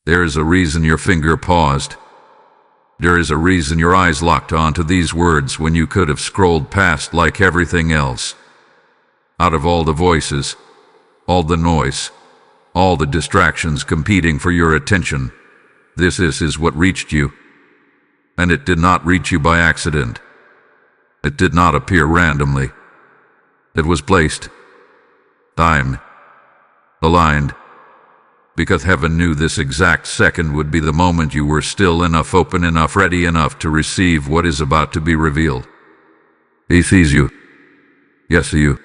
There is a reason your finger paused. There is a reason your eyes locked onto these words when you could have scrolled past like everything else. Out of all the voices, all the noise, all the distractions competing for your attention, this is what reached you. And it did not reach you by accident. It did not appear randomly. It was placed, timed, aligned, because heaven knew this exact second would be the moment you were still enough, open enough, ready enough to receive what is about to be revealed. He sees you. Yes, you.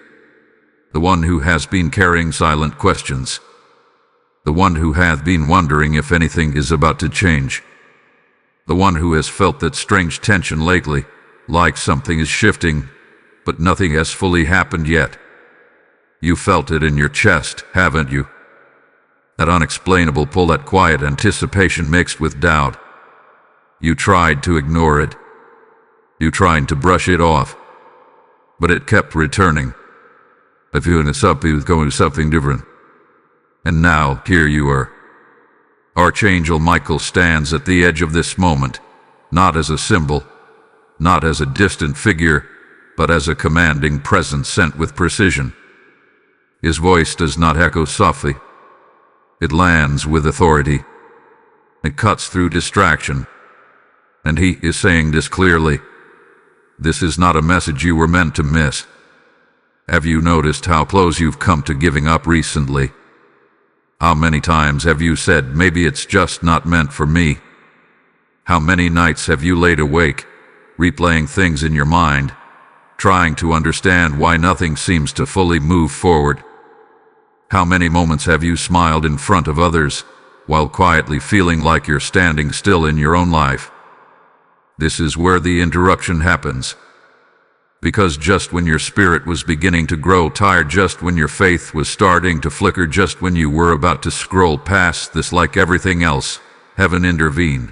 The one who has been carrying silent questions. The one who hath been wondering if anything is about to change. The one who has felt that strange tension lately, like something is shifting, but nothing has fully happened yet. You felt it in your chest, haven't you? That unexplainable pull, that quiet anticipation mixed with doubt. You tried to ignore it. You tried to brush it off. But it kept returning. I feel it's up, he was going to something different. And now, here you are. Archangel Michael stands at the edge of this moment, not as a symbol, not as a distant figure, but as a commanding presence sent with precision. His voice does not echo softly. It lands with authority. It cuts through distraction. And he is saying this clearly. This is not a message you were meant to miss. Have you noticed how close you've come to giving up recently? How many times have you said, maybe it's just not meant for me? How many nights have you laid awake, replaying things in your mind, trying to understand why nothing seems to fully move forward? How many moments have you smiled in front of others, while quietly feeling like you're standing still in your own life? This is where the interruption happens. Because just when your spirit was beginning to grow tired, just when your faith was starting to flicker, just when you were about to scroll past this like everything else, heaven intervened.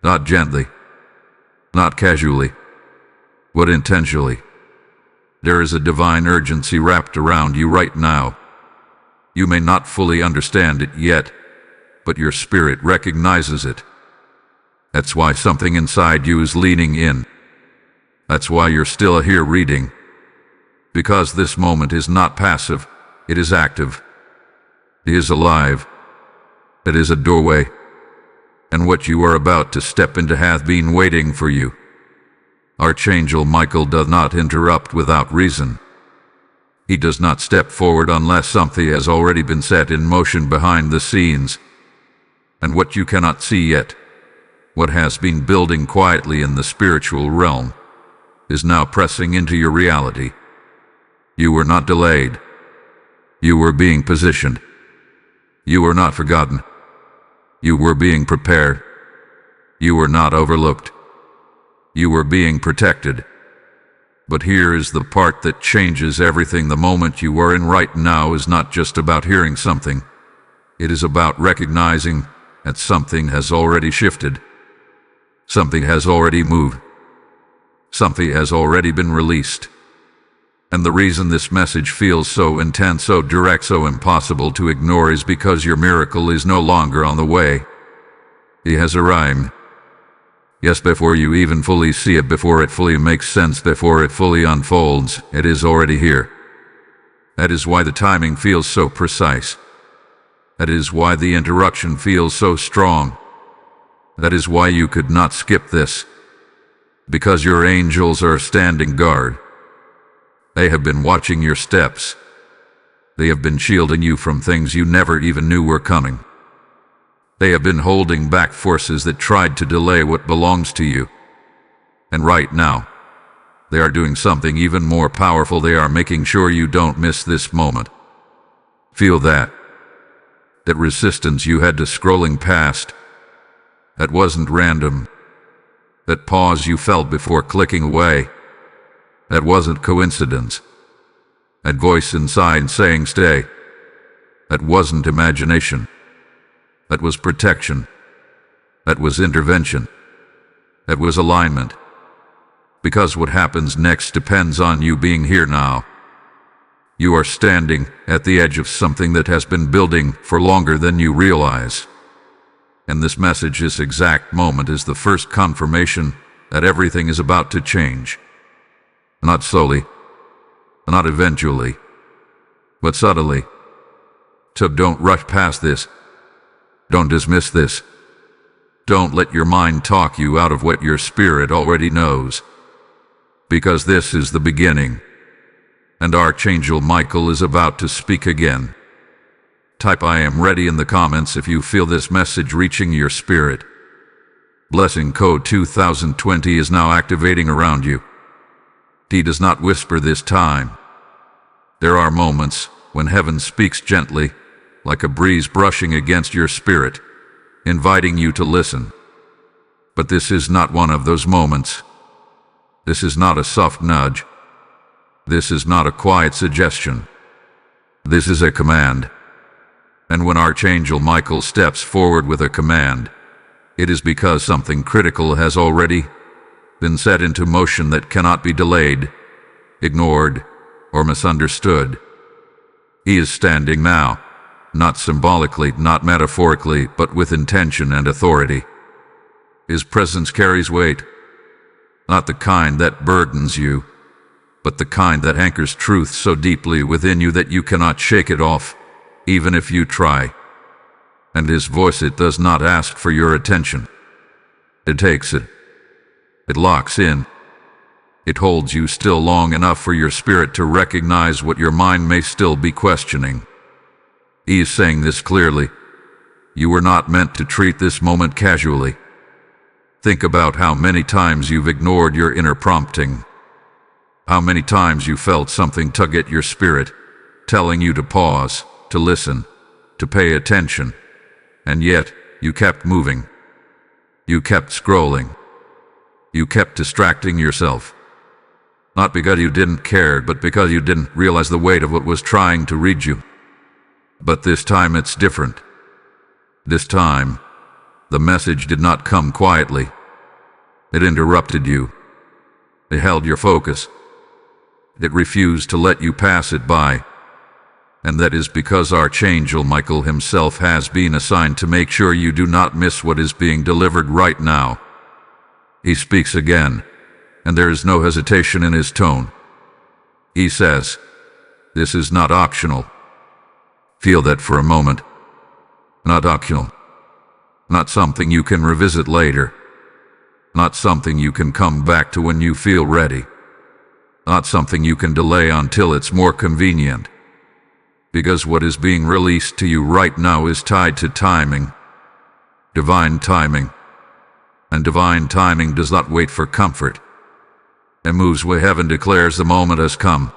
Not gently, not casually, but intentionally. There is a divine urgency wrapped around you right now. You may not fully understand it yet, but your spirit recognizes it. That's why something inside you is leaning in. That's why you're still here reading. Because this moment is not passive, it is active. It is alive. It is a doorway. And what you are about to step into hath been waiting for you. Archangel Michael does not interrupt without reason. He does not step forward unless something has already been set in motion behind the scenes. And what you cannot see yet, what has been building quietly in the spiritual realm, is now pressing into your reality. You were not delayed. You were being positioned. You were not forgotten. You were being prepared. You were not overlooked. You were being protected. But here is the part that changes everything. The moment you are in right now is not just about hearing something. It is about recognizing that something has already shifted. Something has already moved. Something has already been released. And the reason this message feels so intense, so direct, so impossible to ignore is because your miracle is no longer on the way. It has arrived. Yes, before you even fully see it, before it fully makes sense, before it fully unfolds, it is already here. That is why the timing feels so precise. That is why the interruption feels so strong. That is why you could not skip this. Because your angels are standing guard. They have been watching your steps. They have been shielding you from things you never even knew were coming. They have been holding back forces that tried to delay what belongs to you. And right now, they are doing something even more powerful. They are making sure you don't miss this moment. Feel that. That resistance you had to scrolling past. That wasn't random. That pause you felt before clicking away. That wasn't coincidence. That voice inside saying stay. That wasn't imagination. That was protection. That was intervention. That was alignment. Because what happens next depends on you being here now. You are standing at the edge of something that has been building for longer than you realize. And this message, this exact moment, is the first confirmation that everything is about to change. Not slowly, not eventually, but subtly. So don't rush past this. Don't dismiss this. Don't let your mind talk you out of what your spirit already knows. Because this is the beginning. And Archangel Michael is about to speak again. Type "I am ready" in the comments if you feel this message reaching your spirit. Blessing code 2020 is now activating around you. He does not whisper this time. There are moments when heaven speaks gently, like a breeze brushing against your spirit, inviting you to listen. But this is not one of those moments. This is not a soft nudge. This is not a quiet suggestion. This is a command. And when Archangel Michael steps forward with a command, it is because something critical has already been set into motion that cannot be delayed, ignored, or misunderstood. He is standing now, not symbolically, not metaphorically, but with intention and authority. His presence carries weight, not the kind that burdens you, but the kind that anchors truth so deeply within you that you cannot shake it off, even if you try. And his voice, it does not ask for your attention. It takes it. It locks in. It holds you still long enough for your spirit to recognize what your mind may still be questioning. He is saying this clearly. You were not meant to treat this moment casually. Think about how many times you've ignored your inner prompting. How many times you felt something tug at your spirit, telling you to pause, to listen, to pay attention, and yet you kept moving. You kept scrolling. You kept distracting yourself. Not because you didn't care, but because you didn't realize the weight of what was trying to read you. But this time it's different. This time, the message did not come quietly. It interrupted you. It held your focus. It refused to let you pass it by. And that is because Archangel Michael himself has been assigned to make sure you do not miss what is being delivered right now. He speaks again, and there is no hesitation in his tone. He says, "This is not optional." Feel that for a moment. Not optional. Not something you can revisit later. Not something you can come back to when you feel ready. Not something you can delay until it's more convenient. Because what is being released to you right now is tied to timing. Divine timing. And divine timing does not wait for comfort. It moves where heaven declares the moment has come.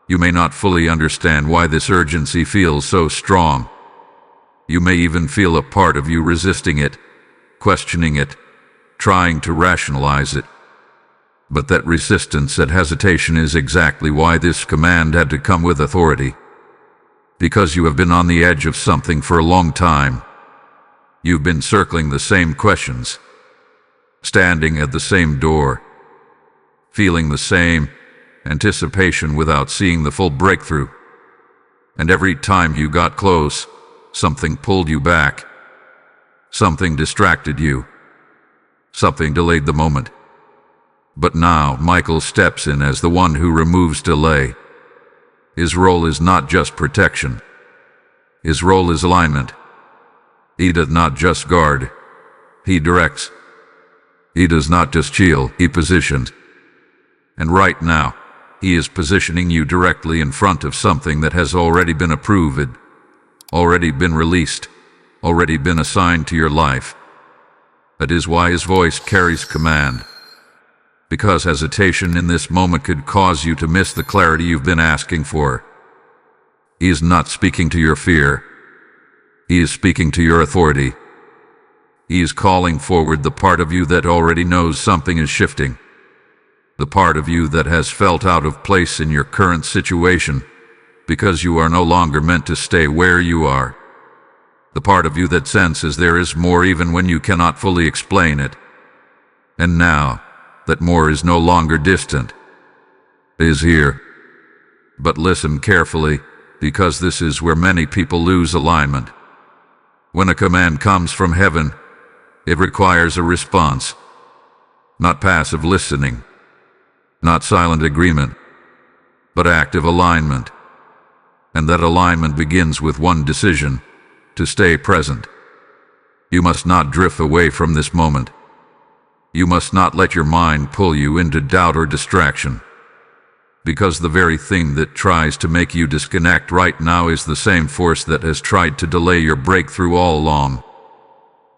You may not fully understand why this urgency feels so strong. You may even feel a part of you resisting it, questioning it, trying to rationalize it. But that resistance, that hesitation is exactly why this command had to come with authority. Because you have been on the edge of something for a long time. You've been circling the same questions, standing at the same door, feeling the same anticipation without seeing the full breakthrough. And every time you got close, something pulled you back. Something distracted you. Something delayed the moment. But now Michael steps in as the one who removes delay. His role is not just protection. His role is alignment. He does not just guard. He directs. He does not just shield, he positions. And right now, he is positioning you directly in front of something that has already been approved, already been released, already been assigned to your life. That is why his voice carries command. Because hesitation in this moment could cause you to miss the clarity you've been asking for. He is not speaking to your fear. He is speaking to your authority. He is calling forward the part of you that already knows something is shifting. The part of you that has felt out of place in your current situation because you are no longer meant to stay where you are. The part of you that senses there is more even when you cannot fully explain it. And now, that more is no longer distant. It is here. But listen carefully, because this is where many people lose alignment. When a command comes from heaven, it requires a response, not passive listening, not silent agreement, but active alignment. And that alignment begins with one decision: to stay present. You must not drift away from this moment. You must not let your mind pull you into doubt or distraction, because the very thing that tries to make you disconnect right now is the same force that has tried to delay your breakthrough all along.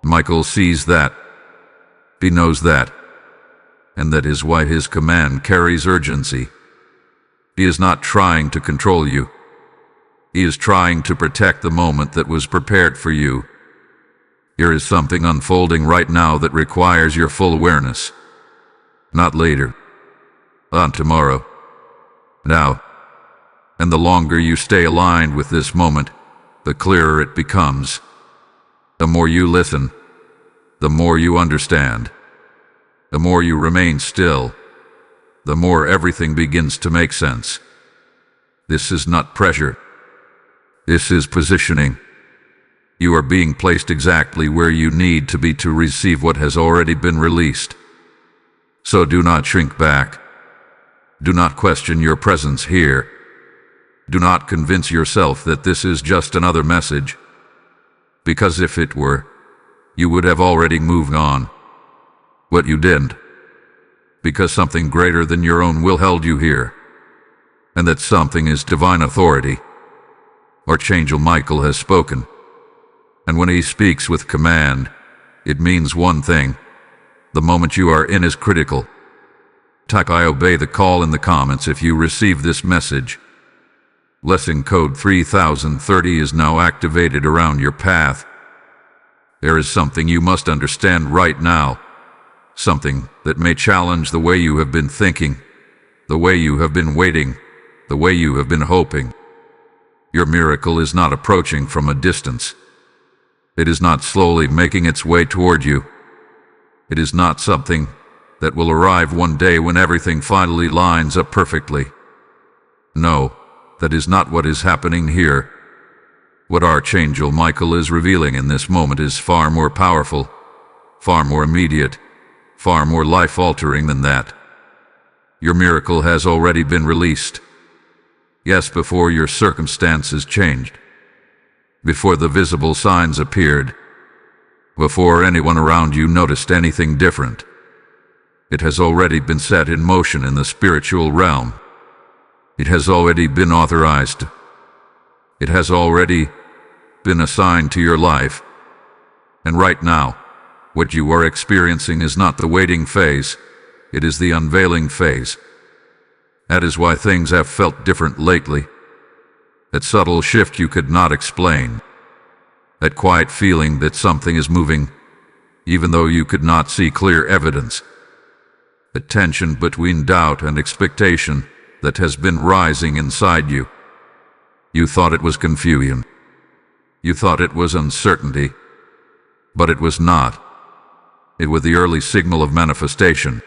Michael sees that. He knows that. And that is why his command carries urgency. He is not trying to control you. He is trying to protect the moment that was prepared for you. Here is something unfolding right now that requires your full awareness. Not later. Not tomorrow. Now. And the longer you stay aligned with this moment, the clearer it becomes. The more you listen, the more you understand. The more you remain still, the more everything begins to make sense. This is not pressure. This is positioning. You are being placed exactly where you need to be to receive what has already been released. So do not shrink back. Do not question your presence here. Do not convince yourself that this is just another message, because if it were, you would have already moved on. But you didn't, because something greater than your own will held you here, and that something is divine authority. Archangel Michael has spoken, and when he speaks with command, it means one thing: the moment you are in is critical. I obey the call in the comments if you receive this message. Blessing code 3030 is now activated around your path. There is something you must understand right now, something that may challenge the way you have been thinking, the way you have been waiting, the way you have been hoping. Your miracle is not approaching from a distance. It is not slowly making its way toward you. It is not something that will arrive one day when everything finally lines up perfectly. No, that is not what is happening here. What Archangel Michael is revealing in this moment is far more powerful, far more immediate, far more life-altering than that. Your miracle has already been released. Yes, before your circumstances changed, before the visible signs appeared, before anyone around you noticed anything different. It has already been set in motion in the spiritual realm. It has already been authorized. It has already been assigned to your life. And right now, what you are experiencing is not the waiting phase, it is the unveiling phase. That is why things have felt different lately. That subtle shift you could not explain. That quiet feeling that something is moving, even though you could not see clear evidence. The tension between doubt and expectation that has been rising inside you. You thought it was confusion. You thought it was uncertainty. But it was not. It was the early signal of manifestation.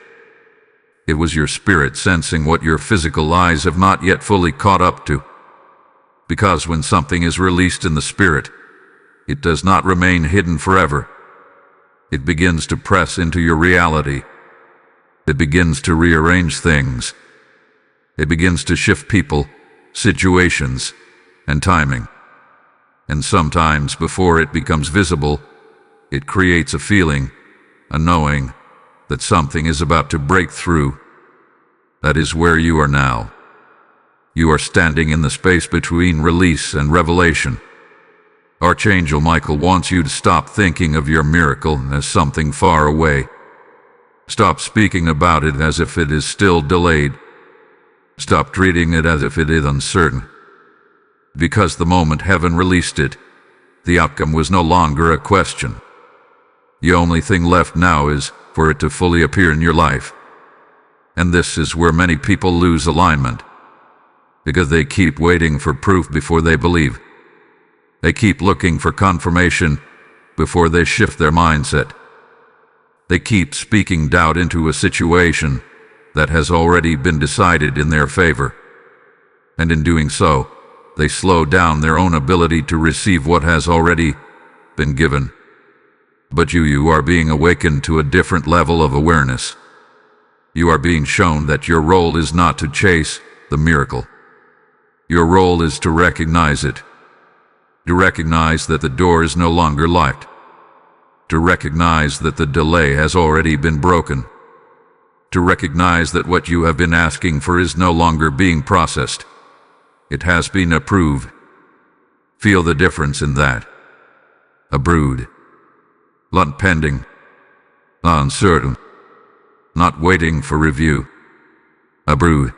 It was your spirit sensing what your physical eyes have not yet fully caught up to. Because when something is released in the spirit, it does not remain hidden forever. It begins to press into your reality. It begins to rearrange things. It begins to shift people, situations, and timing. And sometimes before it becomes visible, it creates a feeling, a knowing, that something is about to break through. That is where you are now. You are standing in the space between release and revelation. Archangel Michael wants you to stop thinking of your miracle as something far away. Stop speaking about it as if it is still delayed. Stop treating it as if it is uncertain. Because the moment heaven released it, the outcome was no longer a question. The only thing left now is for it to fully appear in your life. And this is where many people lose alignment, because they keep waiting for proof before they believe. They keep looking for confirmation before they shift their mindset. They keep speaking doubt into a situation that has already been decided in their favor. And in doing so, they slow down their own ability to receive what has already been given. But you are being awakened to a different level of awareness. You are being shown that your role is not to chase the miracle. Your role is to recognize it. To recognize that the door is no longer locked. To recognize that the delay has already been broken. To recognize that what you have been asking for is no longer being processed. It has been approved. Feel the difference in that. A brood. Not pending. Not uncertain. Not waiting for review. A brood.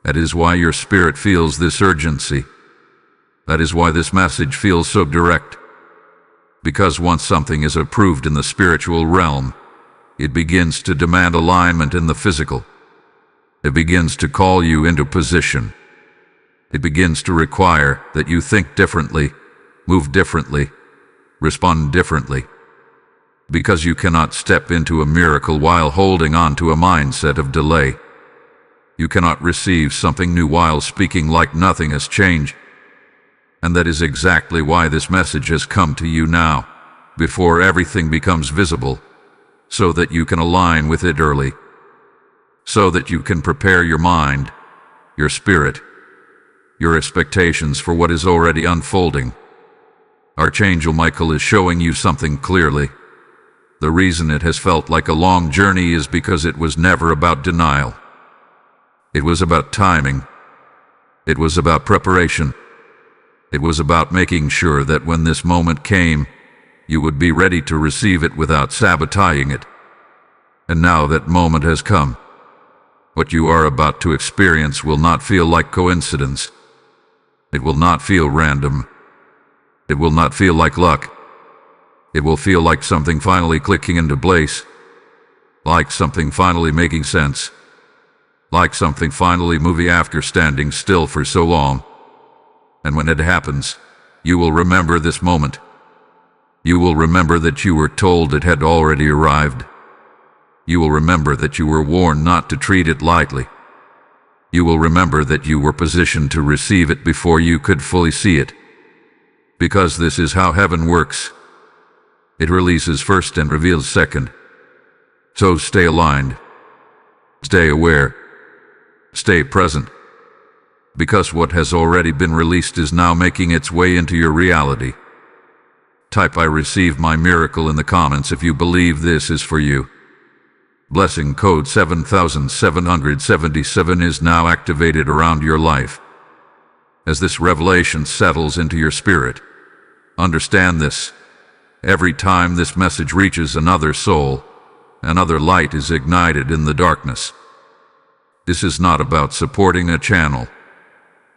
That is why your spirit feels this urgency. That is why this message feels so direct. Because once something is approved in the spiritual realm, it begins to demand alignment in the physical. It begins to call you into position. It begins to require that you think differently, move differently, respond differently. Because you cannot step into a miracle while holding on to a mindset of delay. You cannot receive something new while speaking like nothing has changed. And that is exactly why this message has come to you now, before everything becomes visible, so that you can align with it early, so that you can prepare your mind, your spirit, your expectations for what is already unfolding. Archangel Michael is showing you something clearly. The reason it has felt like a long journey is because it was never about denial. It was about timing. It was about preparation. It was about making sure that when this moment came, you would be ready to receive it without sabotaging it. And now that moment has come. What you are about to experience will not feel like coincidence. It will not feel random. It will not feel like luck. It will feel like something finally clicking into place. Like something finally making sense. Like something finally moving after standing still for so long. And when it happens, you will remember this moment. You will remember that you were told it had already arrived. You will remember that you were warned not to treat it lightly. You will remember that you were positioned to receive it before you could fully see it. Because this is how heaven works. It releases first and reveals second. So stay aligned. Stay aware. Stay present. Because what has already been released is now making its way into your reality. Type "I receive my miracle" in the comments if you believe this is for you. Blessing code 7777 is now activated around your life. As this revelation settles into your spirit, understand this. Every time this message reaches another soul, another light is ignited in the darkness. This is not about supporting a channel.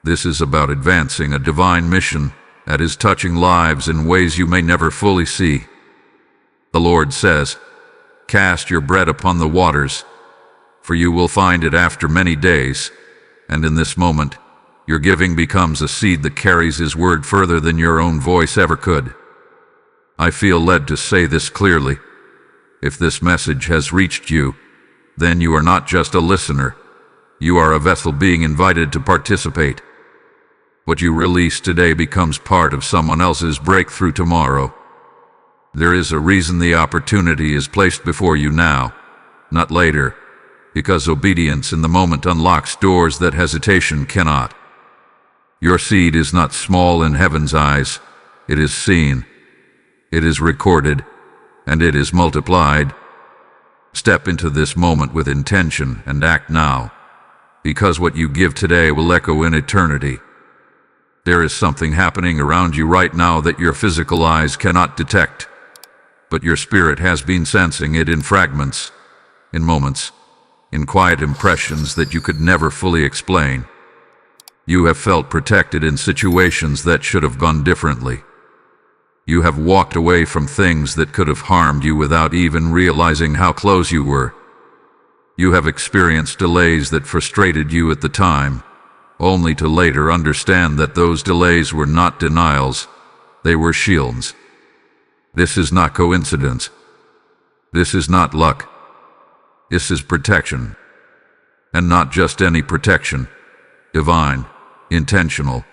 This is about advancing a divine mission that is touching lives in ways you may never fully see. The Lord says, "Cast your bread upon the waters, for you will find it after many days." And in this moment, your giving becomes a seed that carries His word further than your own voice ever could. I feel led to say this clearly. If this message has reached you, then you are not just a listener. You are a vessel being invited to participate. What you release today becomes part of someone else's breakthrough tomorrow. There is a reason the opportunity is placed before you now, not later, because obedience in the moment unlocks doors that hesitation cannot. Your seed is not small in heaven's eyes. It is seen. It is recorded, and it is multiplied. Step into this moment with intention and act now, because what you give today will echo in eternity. There is something happening around you right now that your physical eyes cannot detect, but your spirit has been sensing it in fragments, in moments, in quiet impressions that you could never fully explain. You have felt protected in situations that should have gone differently. You have walked away from things that could have harmed you without even realizing how close you were. You have experienced delays that frustrated you at the time, only to later understand that those delays were not denials, they were shields. This is not coincidence. This is not luck. This is protection. And not just any protection. Divine, intentional,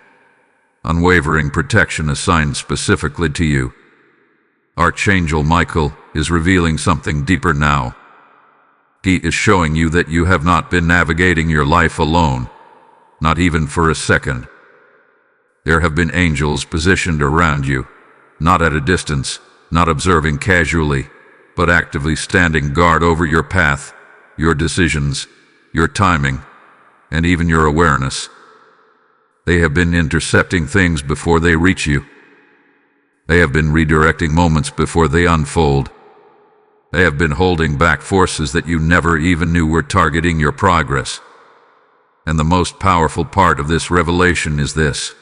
unwavering protection assigned specifically to you. Archangel Michael is revealing something deeper now. He is showing you that you have not been navigating your life alone, not even for a second. There have been angels positioned around you, not at a distance, not observing casually, but actively standing guard over your path, your decisions, your timing, and even your awareness. They have been intercepting things before they reach you. They have been redirecting moments before they unfold. They have been holding back forces that you never even knew were targeting your progress. And the most powerful part of this revelation is this: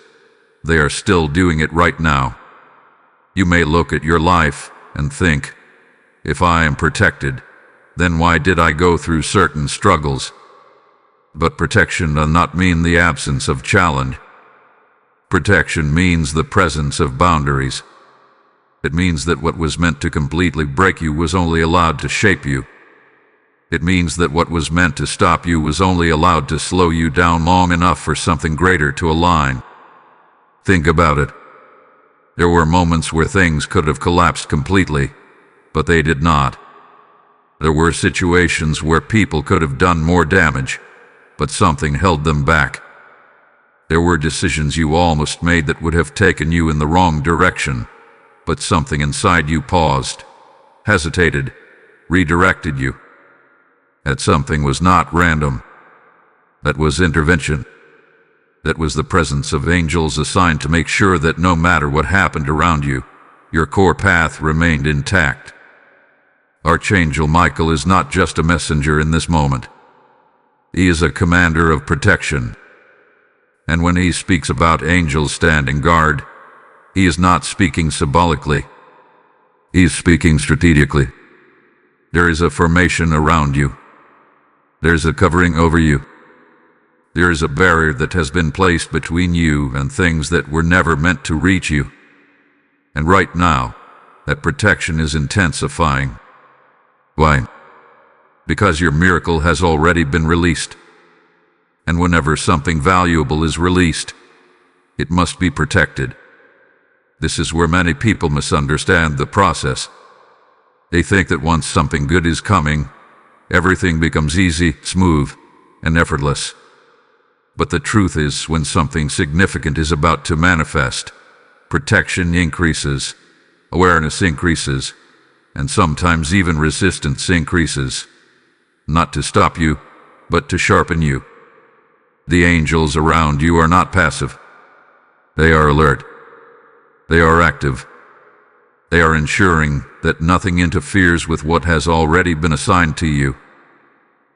they are still doing it right now. You may look at your life and think, if I am protected, then why did I go through certain struggles? But protection does not mean the absence of challenge. Protection means the presence of boundaries. It means that what was meant to completely break you was only allowed to shape you. It means that what was meant to stop you was only allowed to slow you down long enough for something greater to align. Think about it. There were moments where things could have collapsed completely, but they did not. There were situations where people could have done more damage, but something held them back. There were decisions you almost made that would have taken you in the wrong direction, but something inside you paused, hesitated, redirected you. That something was not random. That was intervention. That was the presence of angels assigned to make sure that no matter what happened around you, your core path remained intact. Archangel Michael is not just a messenger in this moment. He is a commander of protection. And when he speaks about angels standing guard, he is not speaking symbolically. He is speaking strategically. There is a formation around you. There's a covering over you. There is a barrier that has been placed between you and things that were never meant to reach you. And right now, that protection is intensifying. Why? Because your miracle has already been released. And whenever something valuable is released, it must be protected. This is where many people misunderstand the process. They think that once something good is coming, everything becomes easy, smooth, and effortless. But the truth is, when something significant is about to manifest, protection increases, awareness increases, and sometimes even resistance increases. Not to stop you, but to sharpen you. The angels around you are not passive. They are alert. They are active. They are ensuring that nothing interferes with what has already been assigned to you.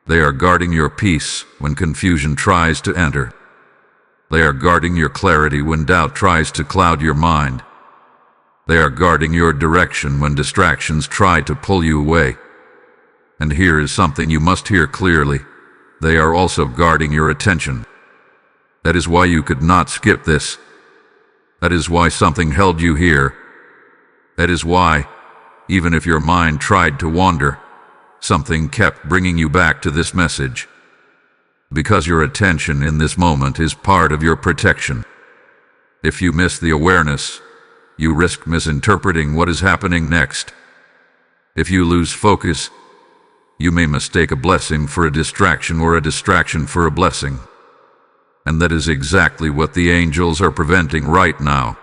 They are guarding your peace when confusion tries to enter. They are guarding your clarity when doubt tries to cloud your mind. They are guarding your direction when distractions try to pull you away. And here is something you must hear clearly. They are also guarding your attention. That is why you could not skip this. That is why something held you here. That is why, even if your mind tried to wander, something kept bringing you back to this message. Because your attention in this moment is part of your protection. If you miss the awareness, you risk misinterpreting what is happening next. If you lose focus, you may mistake a blessing for a distraction or a distraction for a blessing. And that is exactly what the angels are preventing right now.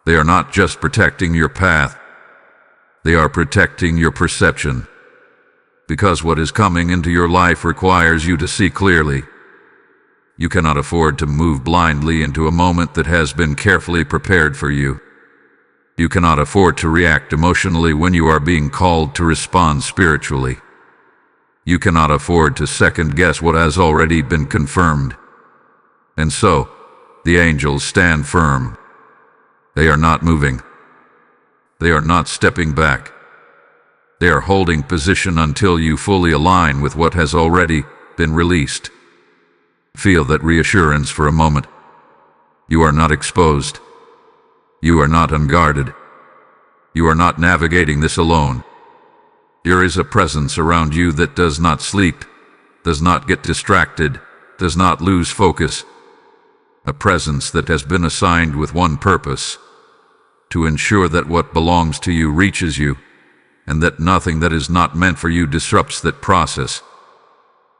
They are not just protecting your path. They are protecting your perception. Because what is coming into your life requires you to see clearly. You cannot afford to move blindly into a moment that has been carefully prepared for you. You cannot afford to react emotionally when you are being called to respond spiritually. You cannot afford to second-guess what has already been confirmed. And so, the angels stand firm. They are not moving. They are not stepping back. They are holding position until you fully align with what has already been released. Feel that reassurance for a moment. You are not exposed. You are not unguarded. You are not navigating this alone. There is a presence around you that does not sleep, does not get distracted, does not lose focus. A presence that has been assigned with one purpose: to ensure that what belongs to you reaches you, and that nothing that is not meant for you disrupts that process.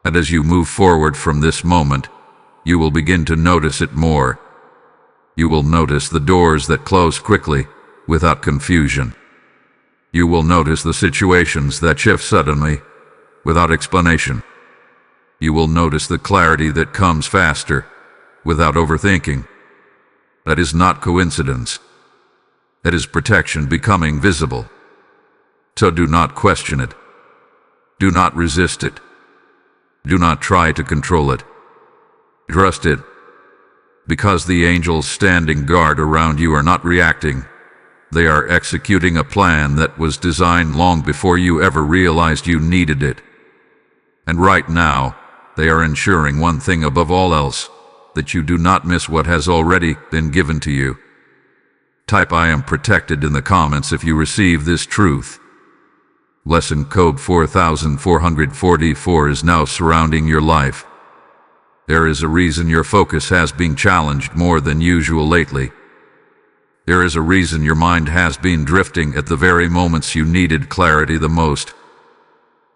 And as you move forward from this moment, you will begin to notice it more. You will notice the doors that close quickly, without confusion. You will notice the situations that shift suddenly, without explanation. You will notice the clarity that comes faster, without overthinking. That is not coincidence. That is protection becoming visible. So do not question it. Do not resist it. Do not try to control it. Trust it. Because the angels standing guard around you are not reacting. They are executing a plan that was designed long before you ever realized you needed it. And right now, they are ensuring one thing above all else, that you do not miss what has already been given to you. Type "I am protected" in the comments if you receive this truth. Lesson code 4444 is now surrounding your life. There is a reason your focus has been challenged more than usual lately. There is a reason your mind has been drifting at the very moments you needed clarity the most.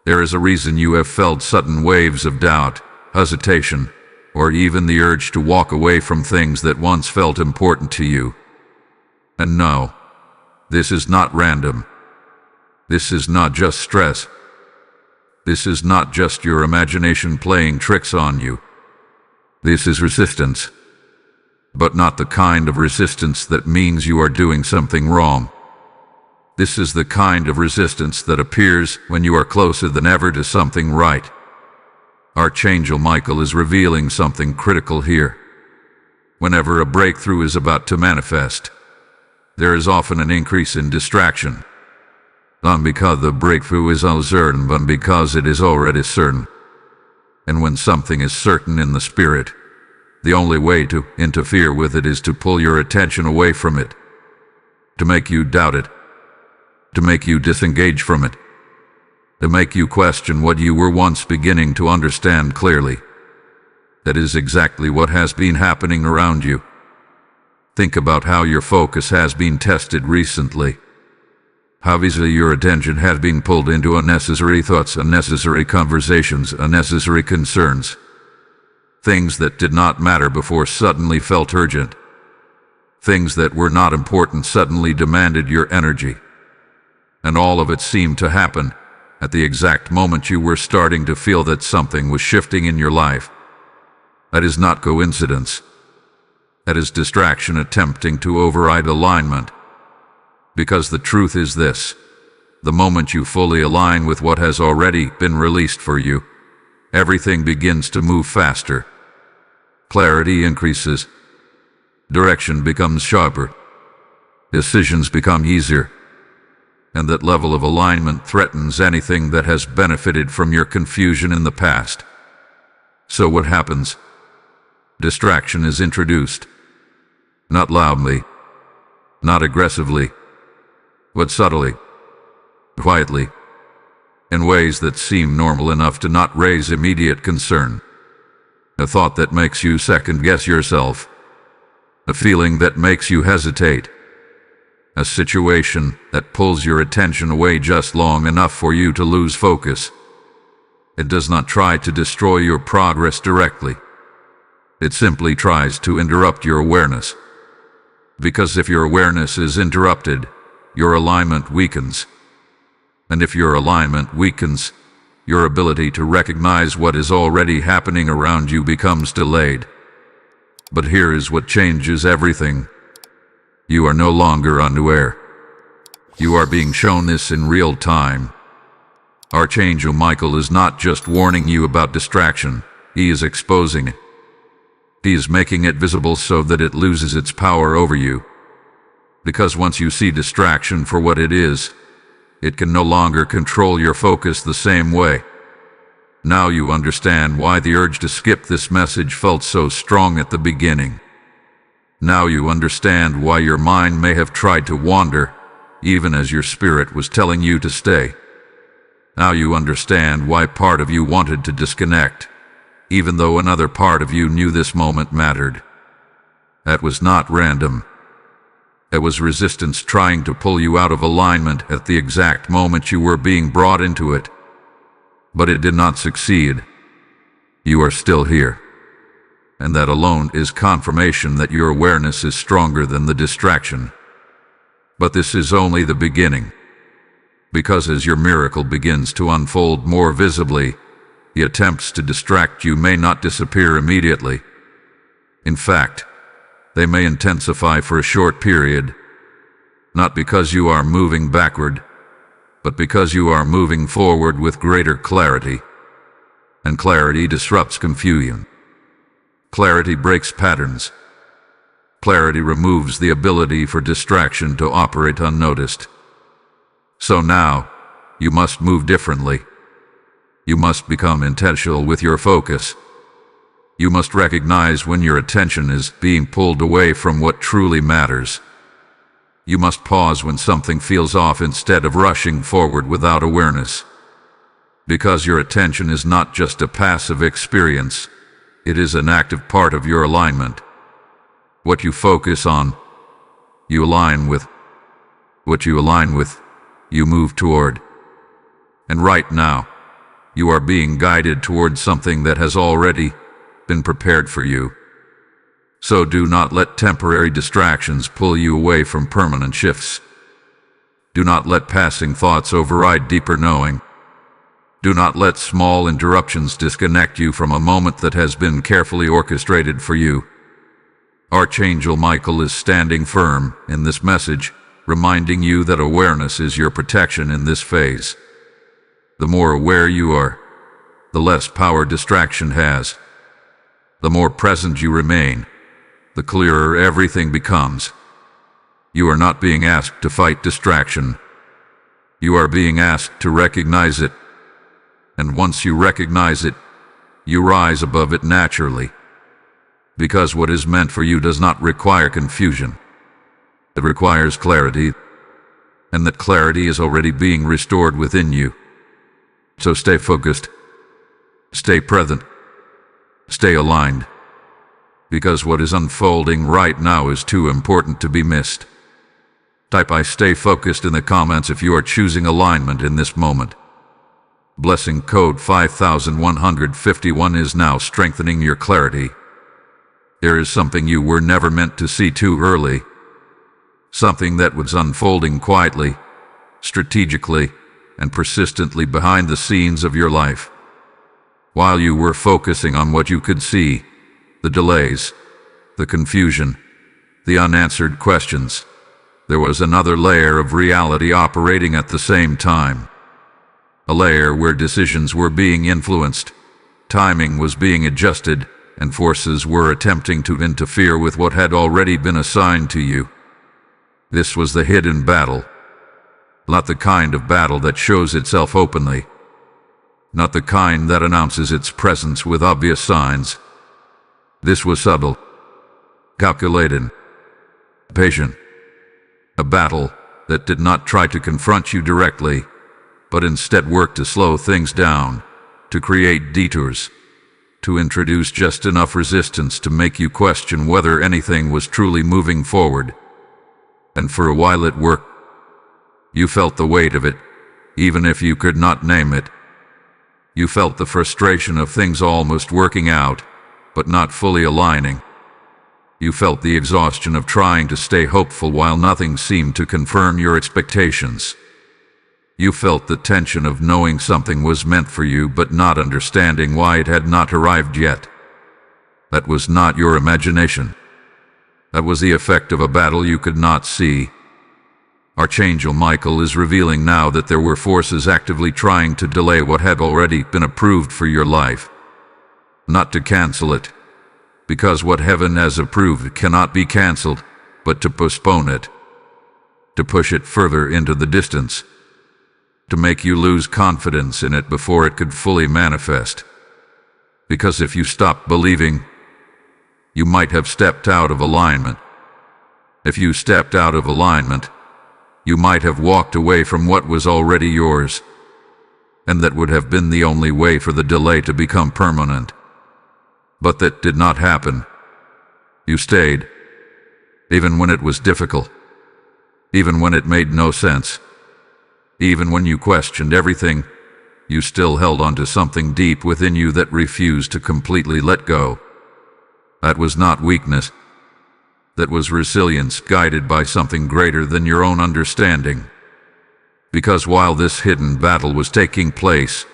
There is a reason you have felt sudden waves of doubt, hesitation, or even the urge to walk away from things that once felt important to you. And no, this is not random. This is not just stress. This is not just your imagination playing tricks on you. This is resistance. But not the kind of resistance that means you are doing something wrong. This is the kind of resistance that appears when you are closer than ever to something right. Archangel Michael is revealing something critical here. Whenever a breakthrough is about to manifest, there is often an increase in distraction. Not because the breakthrough is uncertain, but because it is already certain. And when something is certain in the spirit, the only way to interfere with it is to pull your attention away from it, to make you doubt it, to make you disengage from it, to make you question what you were once beginning to understand clearly. That is exactly what has been happening around you. Think about how your focus has been tested recently. How easily your attention has been pulled into unnecessary thoughts, unnecessary conversations, unnecessary concerns. Things that did not matter before suddenly felt urgent. Things that were not important suddenly demanded your energy. And all of it seemed to happen at the exact moment you were starting to feel that something was shifting in your life. That is not coincidence. That is distraction attempting to override alignment. Because the truth is this: the moment you fully align with what has already been released for you, everything begins to move faster. Clarity increases. Direction becomes sharper. Decisions become easier. And that level of alignment threatens anything that has benefited from your confusion in the past. So what happens? Distraction is introduced. Not loudly, not aggressively, but subtly, quietly, in ways that seem normal enough to not raise immediate concern. A thought that makes you second-guess yourself. A feeling that makes you hesitate. A situation that pulls your attention away just long enough for you to lose focus. It does not try to destroy your progress directly. It simply tries to interrupt your awareness. Because if your awareness is interrupted, your alignment weakens. And if your alignment weakens, your ability to recognize what is already happening around you becomes delayed. But here is what changes everything. You are no longer unaware. You are being shown this in real time. Archangel Michael is not just warning you about distraction, he is exposing it. He is making it visible so that it loses its power over you. Because once you see distraction for what it is, it can no longer control your focus the same way. Now you understand why the urge to skip this message felt so strong at the beginning. Now you understand why your mind may have tried to wander, even as your spirit was telling you to stay. Now you understand why part of you wanted to disconnect, even though another part of you knew this moment mattered. That was not random. It It was resistance trying to pull you out of alignment at the exact moment you were being brought into it. But it did not succeed. You are still here. And that alone is confirmation that your awareness is stronger than the distraction. But this is only the beginning. Because as your miracle begins to unfold more visibly, the attempts to distract you may not disappear immediately. In fact, they may intensify for a short period, not because you are moving backward, but because you are moving forward with greater clarity. And clarity disrupts confusion. Clarity breaks patterns. Clarity removes the ability for distraction to operate unnoticed. So now, you must move differently. You must become intentional with your focus. You must recognize when your attention is being pulled away from what truly matters. You must pause when something feels off instead of rushing forward without awareness. Because your attention is not just a passive experience, it is an active part of your alignment. What you focus on, you align with. What you align with, you move toward. And right now, you are being guided toward something that has already been prepared for you. So do not let temporary distractions pull you away from permanent shifts. Do not let passing thoughts override deeper knowing. Do not let small interruptions disconnect you from a moment that has been carefully orchestrated for you. Archangel Michael is standing firm in this message, reminding you that awareness is your protection in this phase. The more aware you are, the less power distraction has. The more present you remain, the clearer everything becomes. You are not being asked to fight distraction. You are being asked to recognize it. And once you recognize it, you rise above it naturally. Because what is meant for you does not require confusion. It requires clarity, and that clarity is already being restored within you. So stay focused, stay present, stay aligned. Because what is unfolding right now is too important to be missed. Type "I stay focused" in the comments if you are choosing alignment in this moment. Blessing code 5151 is now strengthening your clarity. There is something you were never meant to see too early. Something that was unfolding quietly, strategically, and persistently behind the scenes of your life. While you were focusing on what you could see, the delays, the confusion, the unanswered questions, there was another layer of reality operating at the same time. A layer where decisions were being influenced, timing was being adjusted, and forces were attempting to interfere with what had already been assigned to you. This was the hidden battle. Not the kind of battle that shows itself openly. Not the kind that announces its presence with obvious signs. This was subtle, calculated, patient. A battle that did not try to confront you directly, but instead worked to slow things down, to create detours, to introduce just enough resistance to make you question whether anything was truly moving forward. And for a while it worked. You felt the weight of it, even if you could not name it. You felt the frustration of things almost working out, but not fully aligning. You felt the exhaustion of trying to stay hopeful while nothing seemed to confirm your expectations. You felt the tension of knowing something was meant for you but not understanding why it had not arrived yet. That was not your imagination. That was the effect of a battle you could not see. Archangel Michael is revealing now that there were forces actively trying to delay what had already been approved for your life. Not to cancel it, because what heaven has approved cannot be canceled, but to postpone it, to push it further into the distance, to make you lose confidence in it before it could fully manifest. Because if you stopped believing, you might have stepped out of alignment. If you stepped out of alignment, you might have walked away from what was already yours, and that would have been the only way for the delay to become permanent. But that did not happen. You stayed, even when it was difficult, Even when it made no sense, even when you questioned everything, you still held on to something deep within you that refused to completely let go. That was not weakness. That was resilience guided by something greater than your own understanding. Because while this hidden battle was taking place,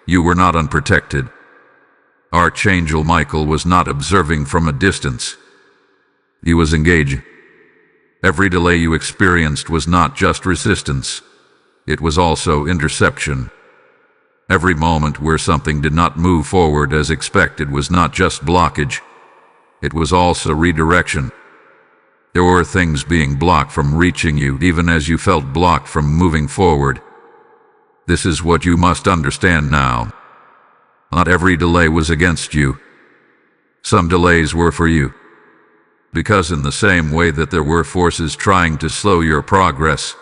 you were not unprotected. Archangel Michael was not observing from a distance. He was engaged. Every delay you experienced was not just resistance. It was also interception. Every moment where something did not move forward as expected was not just blockage. It was also redirection. There were things being blocked from reaching you, even as you felt blocked from moving forward. This is what you must understand now. Not every delay was against you. Some delays were for you. Because in the same way that there were forces trying to slow your progress,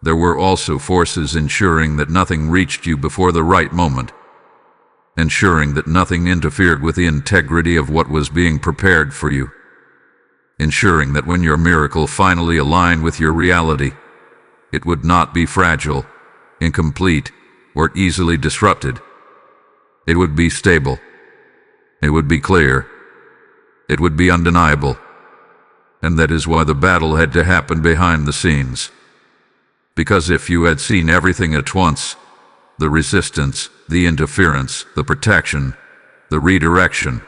there were also forces ensuring that nothing reached you before the right moment, ensuring that nothing interfered with the integrity of what was being prepared for you, ensuring that when your miracle finally aligned with your reality, it would not be fragile, incomplete, or easily disrupted. It would be stable. It would be clear. It would be undeniable. And that is why the battle had to happen behind the scenes. Because if you had seen everything at once, the resistance, the interference, the protection, the redirection,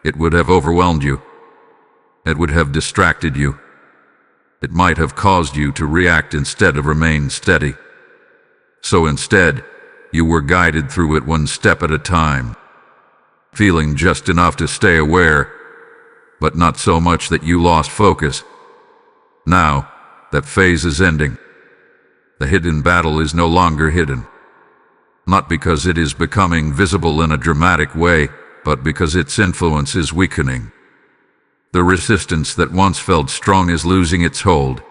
it would have overwhelmed you. It would have distracted you. It might have caused you to react instead of remain steady. So instead, you were guided through it one step at a time, feeling just enough to stay aware, but not so much that you lost focus. Now, that phase is ending. The hidden battle is no longer hidden. Not because it is becoming visible in a dramatic way, but because its influence is weakening. The resistance that once felt strong is losing its hold.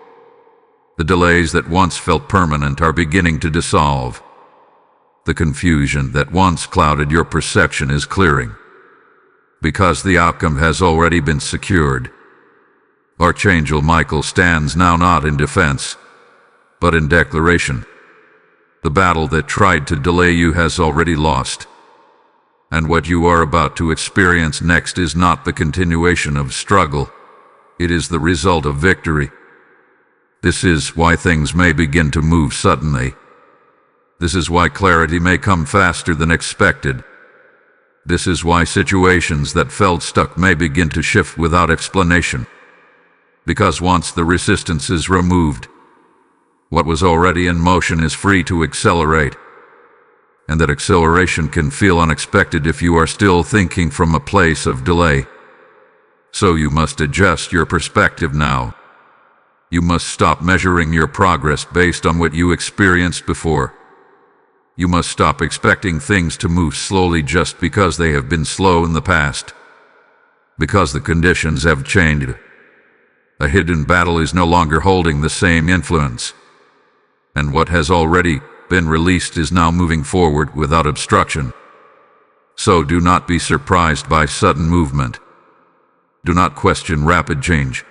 The delays that once felt permanent are beginning to dissolve. The confusion that once clouded your perception is clearing. Because the outcome has already been secured. Archangel Michael stands now not in defense, but in declaration. The battle that tried to delay you has already lost. And what you are about to experience next is not the continuation of struggle. It is the result of victory. This is why things may begin to move suddenly. This is why clarity may come faster than expected. This is why situations that felt stuck may begin to shift without explanation. Because once the resistance is removed, what was already in motion is free to accelerate. And that acceleration can feel unexpected if you are still thinking from a place of delay. So you must adjust your perspective now. You must stop measuring your progress based on what you experienced before. You must stop expecting things to move slowly just because they have been slow in the past. Because the conditions have changed. A hidden battle is no longer holding the same influence. And what has already been released is now moving forward without obstruction. So do not be surprised by sudden movement. Do not question rapid change.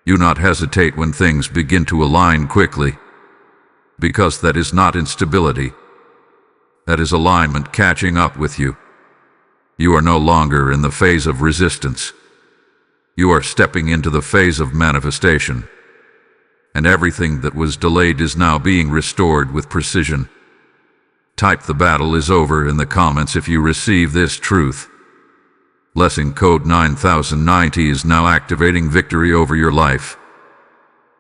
Do not hesitate when things begin to align quickly. Because that is not instability. That is alignment catching up with you. You are no longer in the phase of resistance. You are stepping into the phase of manifestation. And everything that was delayed is now being restored with precision. Type "the battle is over" in the comments if you receive this truth. Blessing code 9090 is now activating victory over your life.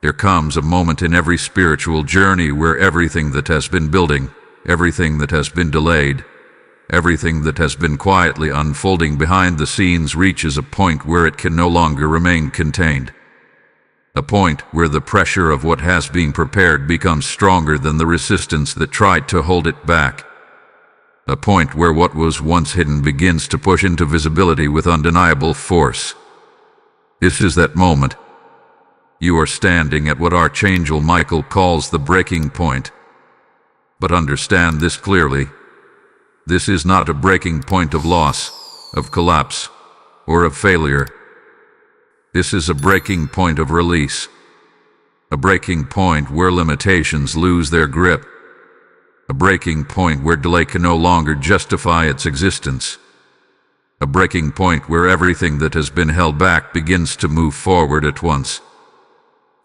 There comes a moment in every spiritual journey where everything that has been building, everything that has been delayed, everything that has been quietly unfolding behind the scenes reaches a point where it can no longer remain contained. A point where the pressure of what has been prepared becomes stronger than the resistance that tried to hold it back. A point where what was once hidden begins to push into visibility with undeniable force. This is that moment. You are standing at what Archangel Michael calls the breaking point. But understand this clearly. This is not a breaking point of loss, of collapse, or of failure. This is a breaking point of release. A breaking point where limitations lose their grip. A breaking point where delay can no longer justify its existence. A breaking point where everything that has been held back begins to move forward at once.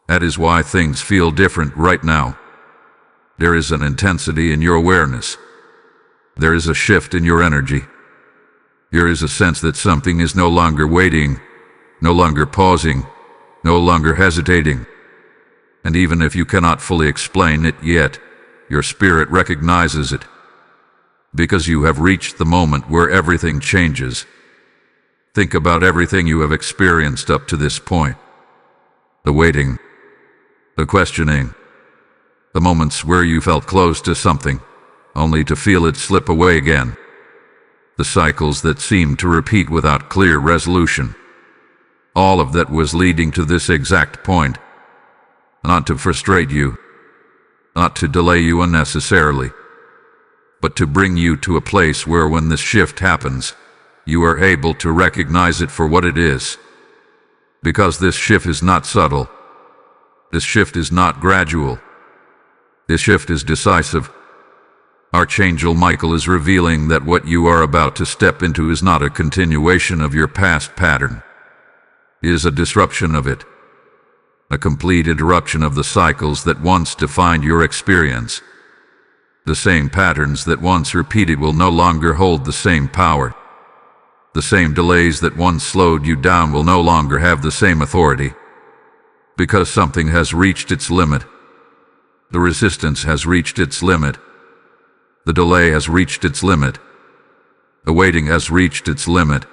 That is why things feel different right now. There is an intensity in your awareness. There is a shift in your energy. There is a sense that something is no longer waiting, no longer pausing, no longer hesitating. And even if you cannot fully explain it yet, your spirit recognizes it. Because you have reached the moment where everything changes. Think about everything you have experienced up to this point. The waiting, the questioning, the moments where you felt close to something, only to feel it slip away again. The cycles that seemed to repeat without clear resolution. All of that was leading to this exact point. Not to frustrate you, not to delay you unnecessarily, but to bring you to a place where when this shift happens, you are able to recognize it for what it is. Because this shift is not subtle. This shift is not gradual. This shift is decisive. Archangel Michael is revealing that what you are about to step into is not a continuation of your past pattern. It is a disruption of it. A complete interruption of the cycles that once defined your experience. The same patterns that once repeated will no longer hold the same power. The same delays that once slowed you down will no longer have the same authority. Because something has reached its limit. The resistance has reached its limit. The delay has reached its limit. The waiting has reached its limit.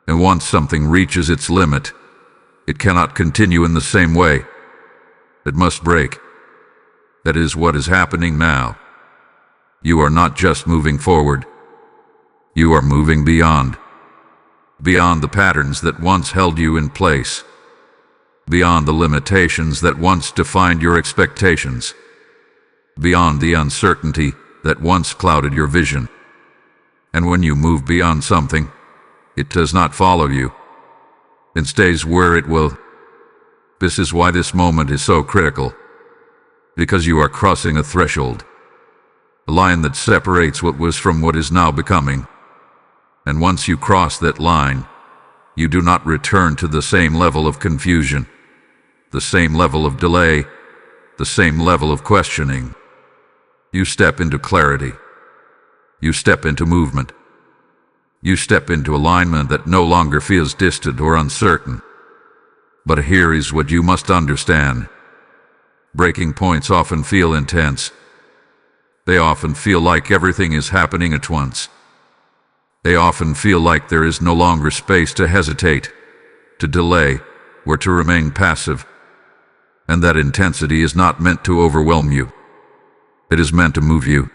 And once something reaches its limit, it cannot continue in the same way. It must break. That is what is happening now. You are not just moving forward. You are moving beyond. Beyond the patterns that once held you in place. Beyond the limitations that once defined your expectations. Beyond the uncertainty that once clouded your vision. And when you move beyond something, it does not follow you. It stays where it will. This is why this moment is so critical. Because you are crossing a threshold. A line that separates what was from what is now becoming. And once you cross that line, you do not return to the same level of confusion, the same level of delay, the same level of questioning. You step into clarity. You step into movement. You step into alignment that no longer feels distant or uncertain. But here is what you must understand. Breaking points often feel intense. They often feel like everything is happening at once. They often feel like there is no longer space to hesitate, to delay, or to remain passive. And that intensity is not meant to overwhelm you. It is meant to move you.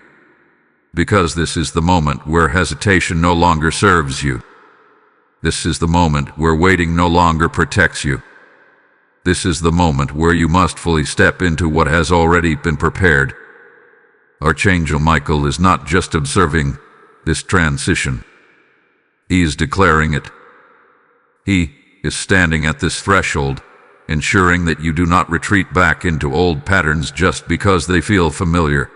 Because this is the moment where hesitation no longer serves you. This is the moment where waiting no longer protects you. This is the moment where you must fully step into what has already been prepared. Archangel Michael is not just observing this transition. He is declaring it. He is standing at this threshold, ensuring that you do not retreat back into old patterns just because they feel familiar.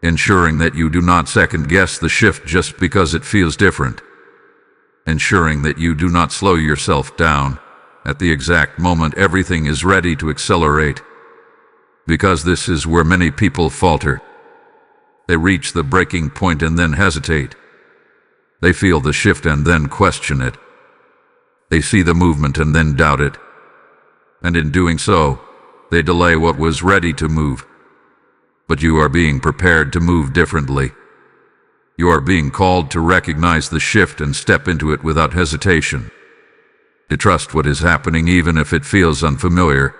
Ensuring that you do not second-guess the shift just because it feels different. Ensuring that you do not slow yourself down at the exact moment everything is ready to accelerate. Because this is where many people falter. They reach the breaking point and then hesitate. They feel the shift and then question it. They see the movement and then doubt it. And in doing so, they delay what was ready to move. But you are being prepared to move differently. You are being called to recognize the shift and step into it without hesitation. To trust what is happening even if it feels unfamiliar.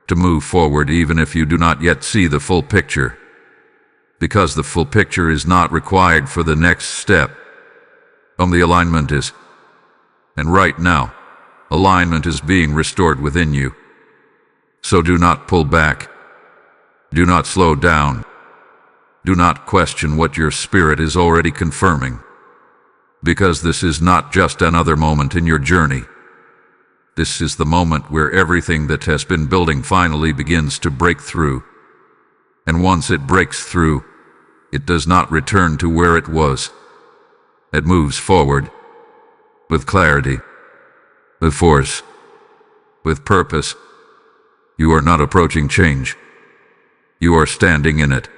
To move forward even if you do not yet see the full picture. Because the full picture is not required for the next step. Only alignment is. And right now, alignment is being restored within you. So do not pull back. Do not slow down. Do not question what your spirit is already confirming. Because this is not just another moment in your journey. This is the moment where everything that has been building finally begins to break through. And once it breaks through, it does not return to where it was. It moves forward, with clarity, with force, with purpose. You are not approaching change. You are standing in it.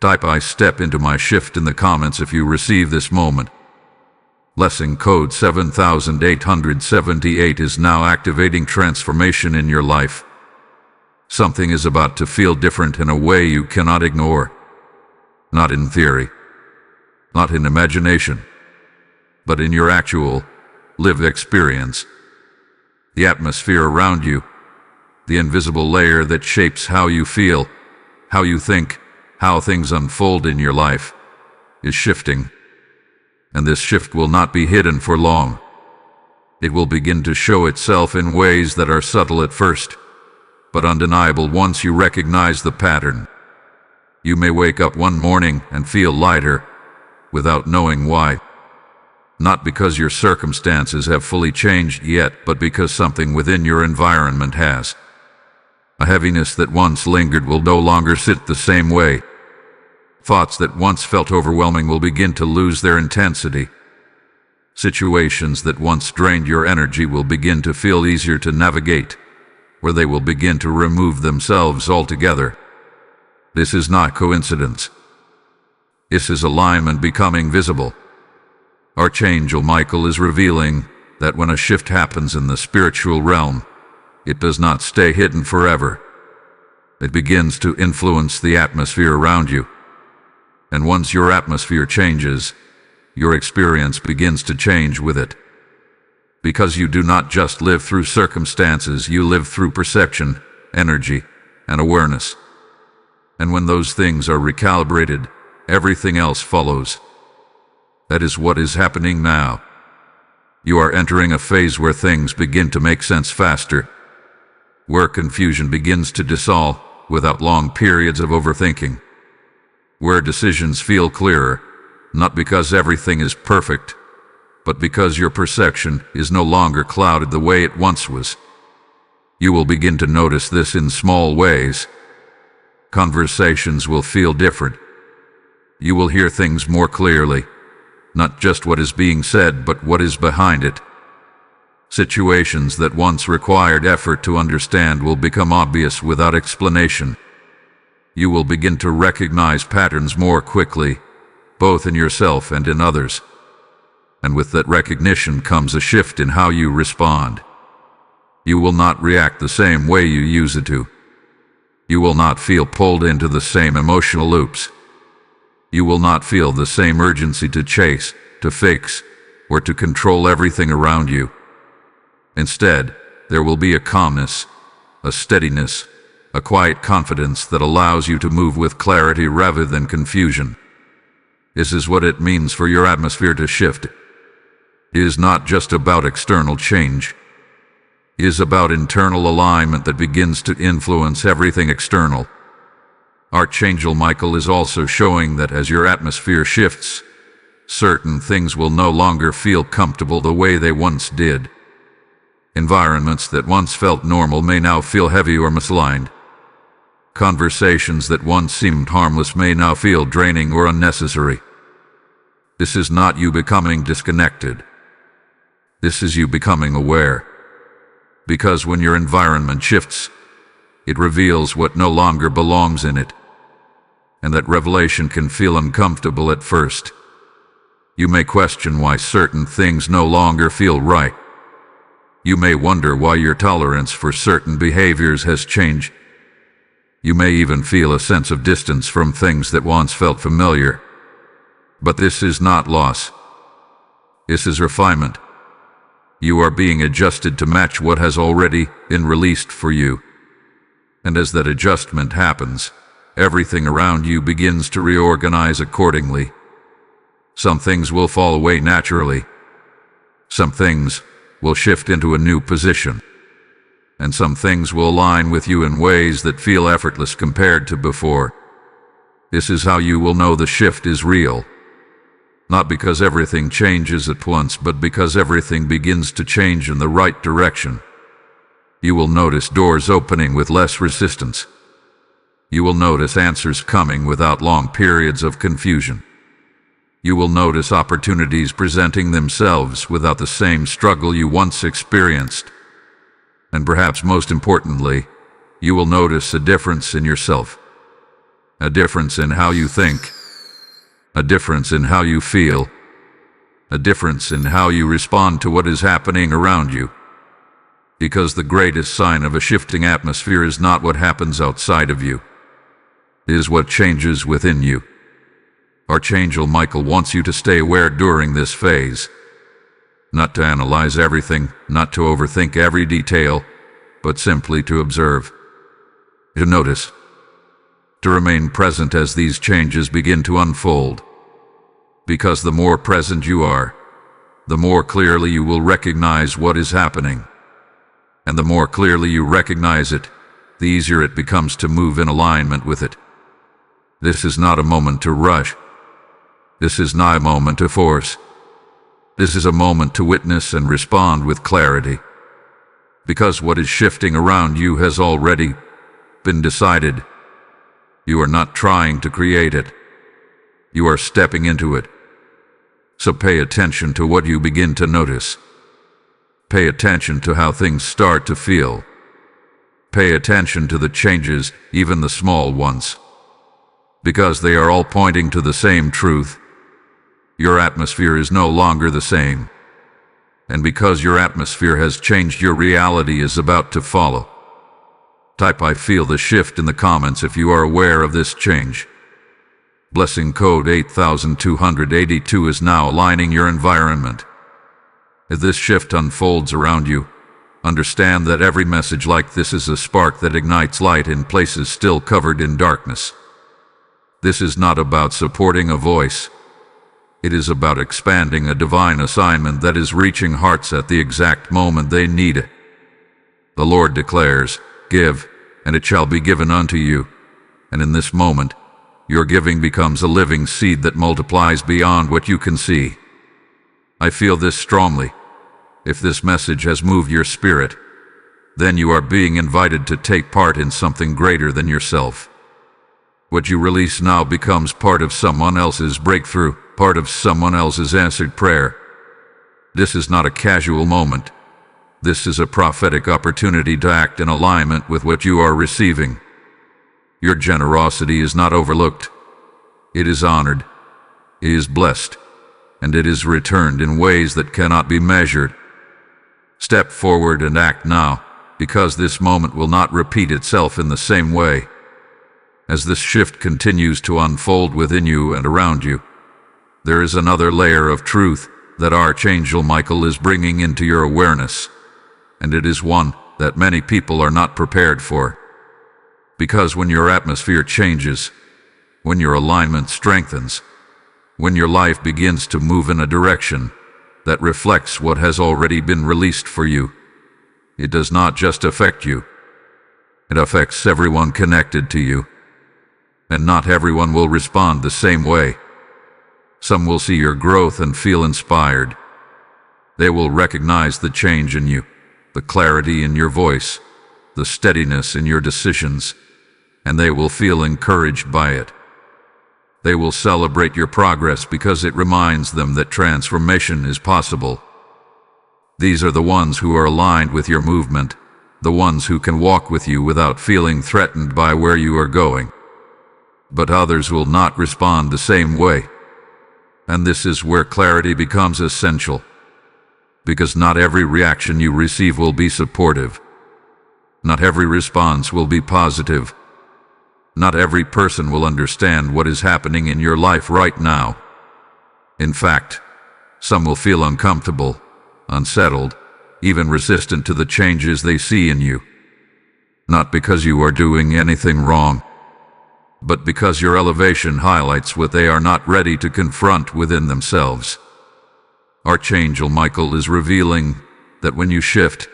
Type "I step into my shift" in the comments if you receive this moment. Lesson code 7878 is now activating transformation in your life. Something is about to feel different in a way you cannot ignore. Not in theory, not in imagination, but in your actual, lived experience. The atmosphere around you, the invisible layer that shapes how you feel, how you think, how things unfold in your life, is shifting. And this shift will not be hidden for long. It will begin to show itself in ways that are subtle at first, but undeniable once you recognize the pattern. You may wake up one morning and feel lighter, without knowing why. Not because your circumstances have fully changed yet, but because something within your environment has. A heaviness that once lingered will no longer sit the same way. Thoughts that once felt overwhelming will begin to lose their intensity. Situations that once drained your energy will begin to feel easier to navigate, where they will begin to remove themselves altogether. This is not coincidence. This is alignment becoming visible. Archangel Michael is revealing that when a shift happens in the spiritual realm, it does not stay hidden forever. It begins to influence the atmosphere around you. And once your atmosphere changes, your experience begins to change with it. Because you do not just live through circumstances, you live through perception, energy, and awareness. And when those things are recalibrated, everything else follows. That is what is happening now. You are entering a phase where things begin to make sense faster, where confusion begins to dissolve without long periods of overthinking, where decisions feel clearer, not because everything is perfect, but because your perception is no longer clouded the way it once was. You will begin to notice this in small ways. Conversations will feel different. You will hear things more clearly, not just what is being said, but what is behind it. Situations that once required effort to understand will become obvious without explanation. You will begin to recognize patterns more quickly, both in yourself and in others. And with that recognition comes a shift in how you respond. You will not react the same way you used to. You will not feel pulled into the same emotional loops. You will not feel the same urgency to chase, to fix, or to control everything around you. Instead, there will be a calmness, a steadiness, a quiet confidence that allows you to move with clarity rather than confusion. This is what it means for your atmosphere to shift. It is not just about external change. It is about internal alignment that begins to influence everything external. Archangel Michael is also showing that as your atmosphere shifts, certain things will no longer feel comfortable the way they once did. Environments that once felt normal may now feel heavy or misaligned. Conversations that once seemed harmless may now feel draining or unnecessary. This is not you becoming disconnected. This is you becoming aware. Because when your environment shifts, it reveals what no longer belongs in it. And that revelation can feel uncomfortable at first. You may question why certain things no longer feel right. You may wonder why your tolerance for certain behaviors has changed. You may even feel a sense of distance from things that once felt familiar. But this is not loss. This is refinement. You are being adjusted to match what has already been released for you. And as that adjustment happens, everything around you begins to reorganize accordingly. Some things will fall away naturally. Some things will shift into a new position. And some things will align with you in ways that feel effortless compared to before. This is how you will know the shift is real. Not because everything changes at once, but because everything begins to change in the right direction. You will notice doors opening with less resistance. You will notice answers coming without long periods of confusion. You will notice opportunities presenting themselves without the same struggle you once experienced. And perhaps most importantly, you will notice a difference in yourself. A difference in how you think. A difference in how you feel. A difference in how you respond to what is happening around you. Because the greatest sign of a shifting atmosphere is not what happens outside of you. It is what changes within you. Archangel Michael wants you to stay aware during this phase. Not to analyze everything, not to overthink every detail, but simply to observe. To notice. To remain present as these changes begin to unfold. Because the more present you are, the more clearly you will recognize what is happening. And the more clearly you recognize it, the easier it becomes to move in alignment with it. This is not a moment to rush. This is not a moment to force. This is a moment to witness and respond with clarity. Because what is shifting around you has already been decided. You are not trying to create it. You are stepping into it. So pay attention to what you begin to notice. Pay attention to how things start to feel. Pay attention to the changes, even the small ones. Because they are all pointing to the same truth. Your atmosphere is no longer the same. And because your atmosphere has changed, your reality is about to follow. Type "I feel the shift" in the comments if you are aware of this change. Blessing code 8282 is now aligning your environment. As this shift unfolds around you, understand that every message like this is a spark that ignites light in places still covered in darkness. This is not about supporting a voice. It is about expanding a divine assignment that is reaching hearts at the exact moment they need it. The Lord declares, "Give, and it shall be given unto you." And in this moment, your giving becomes a living seed that multiplies beyond what you can see. I feel this strongly. If this message has moved your spirit, then you are being invited to take part in something greater than yourself. What you release now becomes part of someone else's breakthrough, part of someone else's answered prayer. This is not a casual moment. This is a prophetic opportunity to act in alignment with what you are receiving. Your generosity is not overlooked. It is honored. It is blessed. And it is returned in ways that cannot be measured. Step forward and act now, because this moment will not repeat itself in the same way. As this shift continues to unfold within you and around you, there is another layer of truth that Archangel Michael is bringing into your awareness, and it is one that many people are not prepared for. Because when your atmosphere changes, when your alignment strengthens, when your life begins to move in a direction that reflects what has already been released for you, it does not just affect you. It affects everyone connected to you. And not everyone will respond the same way. Some will see your growth and feel inspired. They will recognize the change in you, the clarity in your voice, the steadiness in your decisions, and they will feel encouraged by it. They will celebrate your progress because it reminds them that transformation is possible. These are the ones who are aligned with your movement, the ones who can walk with you without feeling threatened by where you are going. But others will not respond the same way. And this is where clarity becomes essential. Because not every reaction you receive will be supportive. Not every response will be positive. Not every person will understand what is happening in your life right now. In fact, some will feel uncomfortable, unsettled, even resistant to the changes they see in you. Not because you are doing anything wrong, but because your elevation highlights what they are not ready to confront within themselves. Archangel Michael is revealing that when you shift,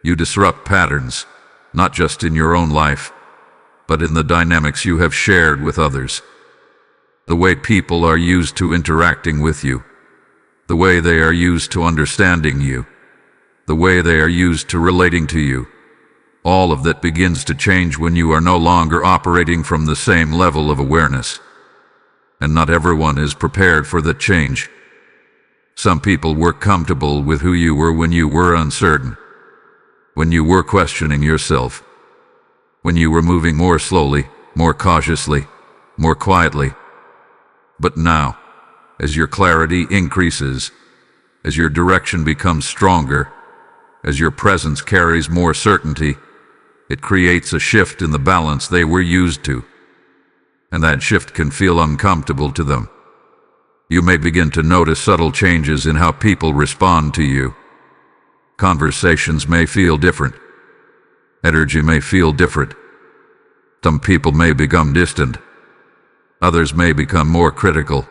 you disrupt patterns, not just in your own life, but in the dynamics you have shared with others. the way people are used to interacting with you, the way they are used to understanding you, the way they are used to relating to you. All of that begins to change when you are no longer operating from the same level of awareness. And not everyone is prepared for that change. Some people were comfortable with who you were when you were uncertain, when you were questioning yourself, when you were moving more slowly, more cautiously, more quietly. But now, as your clarity increases, as your direction becomes stronger, as your presence carries more certainty, it creates a shift in the balance they were used to. And that shift can feel uncomfortable to them. You may begin to notice subtle changes in how people respond to you. Conversations may feel different. Energy may feel different. Some people may become distant. Others may become more critical.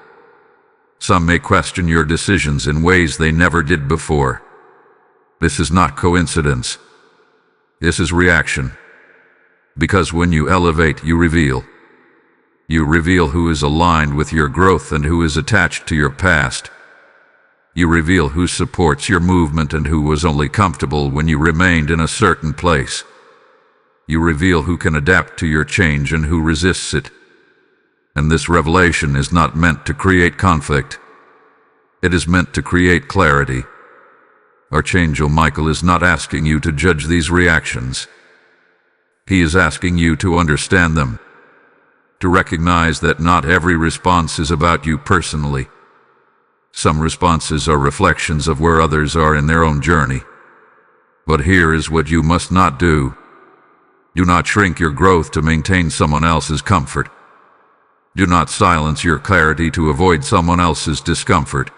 Some may question your decisions in ways they never did before. This is not coincidence. This is reaction. Because when you elevate, you reveal. You reveal who is aligned with your growth and who is attached to your past. You reveal who supports your movement and who was only comfortable when you remained in a certain place. You reveal who can adapt to your change and who resists it. And this revelation is not meant to create conflict. It is meant to create clarity. Archangel Michael is not asking you to judge these reactions. He is asking you to understand them, to recognize that not every response is about you personally. Some responses are reflections of where others are in their own journey. But here is what you must not do. Do not shrink your growth to maintain someone else's comfort. Do not silence your clarity to avoid someone else's discomfort.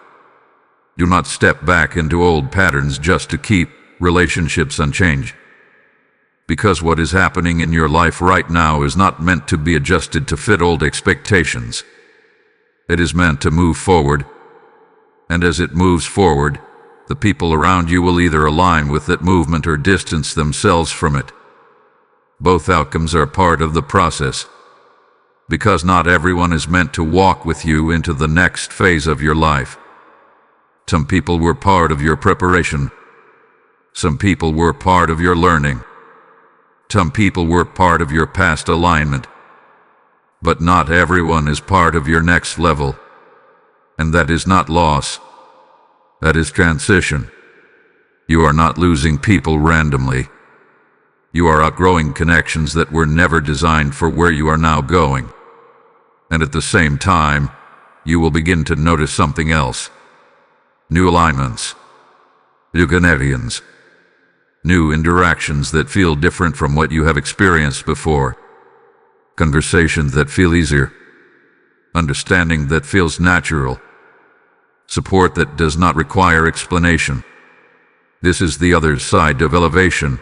Do not step back into old patterns just to keep relationships unchanged. Because what is happening in your life right now is not meant to be adjusted to fit old expectations. It is meant to move forward. And as it moves forward, the people around you will either align with that movement or distance themselves from it. Both outcomes are part of the process. Because not everyone is meant to walk with you into the next phase of your life. Some people were part of your preparation. Some people were part of your learning. Some people were part of your past alignment. But not everyone is part of your next level. And that is not loss. That is transition. You are not losing people randomly. You are outgrowing connections that were never designed for where you are now going. And at the same time, you will begin to notice something else. New alignments. New connections. New interactions that feel different from what you have experienced before. Conversations that feel easier. Understanding that feels natural. Support that does not require explanation. This is the other side of elevation.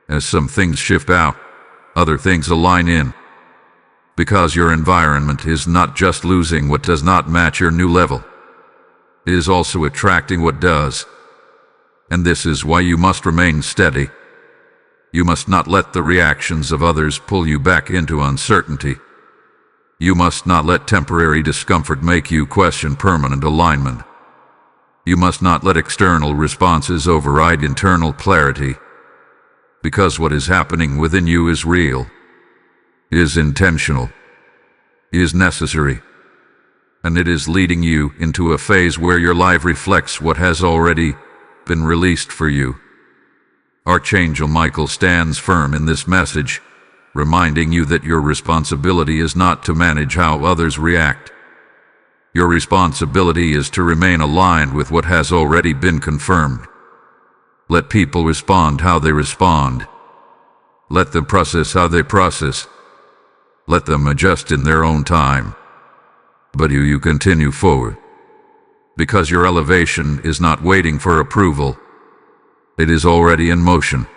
As some things shift out, other things align in. Because your environment is not just losing what does not match your new level. It is also attracting what does. And this is why you must remain steady. You must not let the reactions of others pull you back into uncertainty. You must not let temporary discomfort make you question permanent alignment. You must not let external responses override internal clarity. Because what is happening within you is real, is intentional, is necessary, and it is leading you into a phase where your life reflects what has already been released for you. Archangel Michael stands firm in this message, reminding you that your responsibility is not to manage how others react. Your responsibility is to remain aligned with what has already been confirmed. Let people respond how they respond. Let them process how they process. Let them adjust in their own time. But you continue forward. Because your elevation is not waiting for approval. It is already in motion.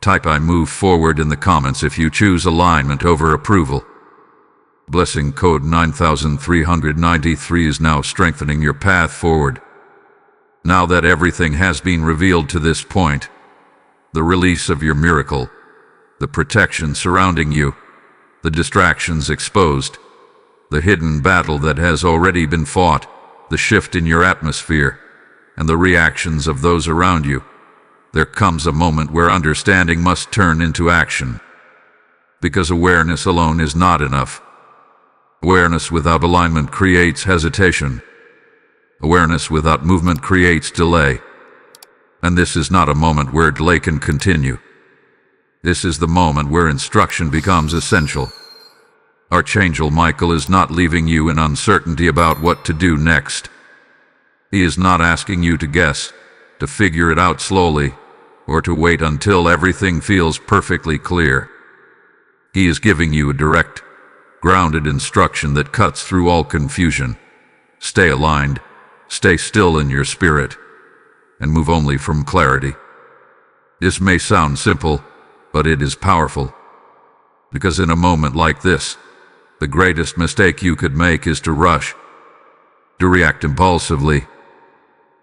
Type "I move forward" in the comments if you choose alignment over approval. Blessing code 9393 is now strengthening your path forward. Now that everything has been revealed to this point, the release of your miracle, the protection surrounding you, the distractions exposed, the hidden battle that has already been fought, the shift in your atmosphere, and the reactions of those around you. There comes a moment where understanding must turn into action, because awareness alone is not enough. Awareness without alignment creates hesitation. Awareness without movement creates delay. And this is not a moment where delay can continue. This is the moment where instruction becomes essential. Archangel Michael is not leaving you in uncertainty about what to do next. He is not asking you to guess, to figure it out slowly, or to wait until everything feels perfectly clear. He is giving you a direct, grounded instruction that cuts through all confusion. Stay aligned, stay still in your spirit, and move only from clarity. This may sound simple, but it is powerful. Because in a moment like this, the greatest mistake you could make is to rush, to react impulsively,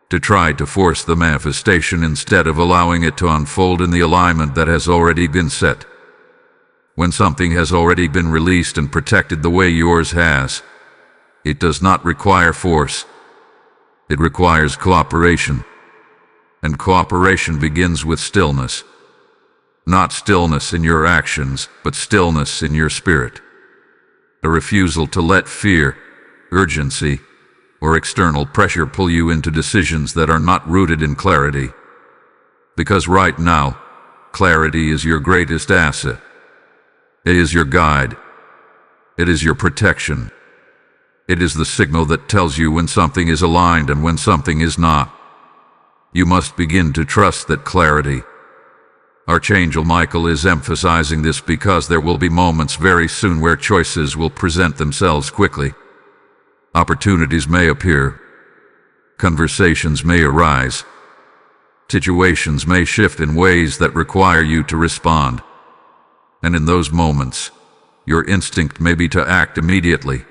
to try to force the manifestation instead of allowing it to unfold in the alignment that has already been set. When something has already been released and protected the way yours has, it does not require force. It requires cooperation. And cooperation begins with stillness. Not stillness in your actions, but stillness in your spirit. A refusal to let fear, urgency, or external pressure pull you into decisions that are not rooted in clarity. Because right now, clarity is your greatest asset. It is your guide. It is your protection. It is the signal that tells you when something is aligned and when something is not. You must begin to trust that clarity. Archangel Michael is emphasizing this because there will be moments very soon where choices will present themselves quickly. Opportunities may appear. Conversations may arise. Situations may shift in ways that require you to respond. And in those moments, your instinct may be to act immediately,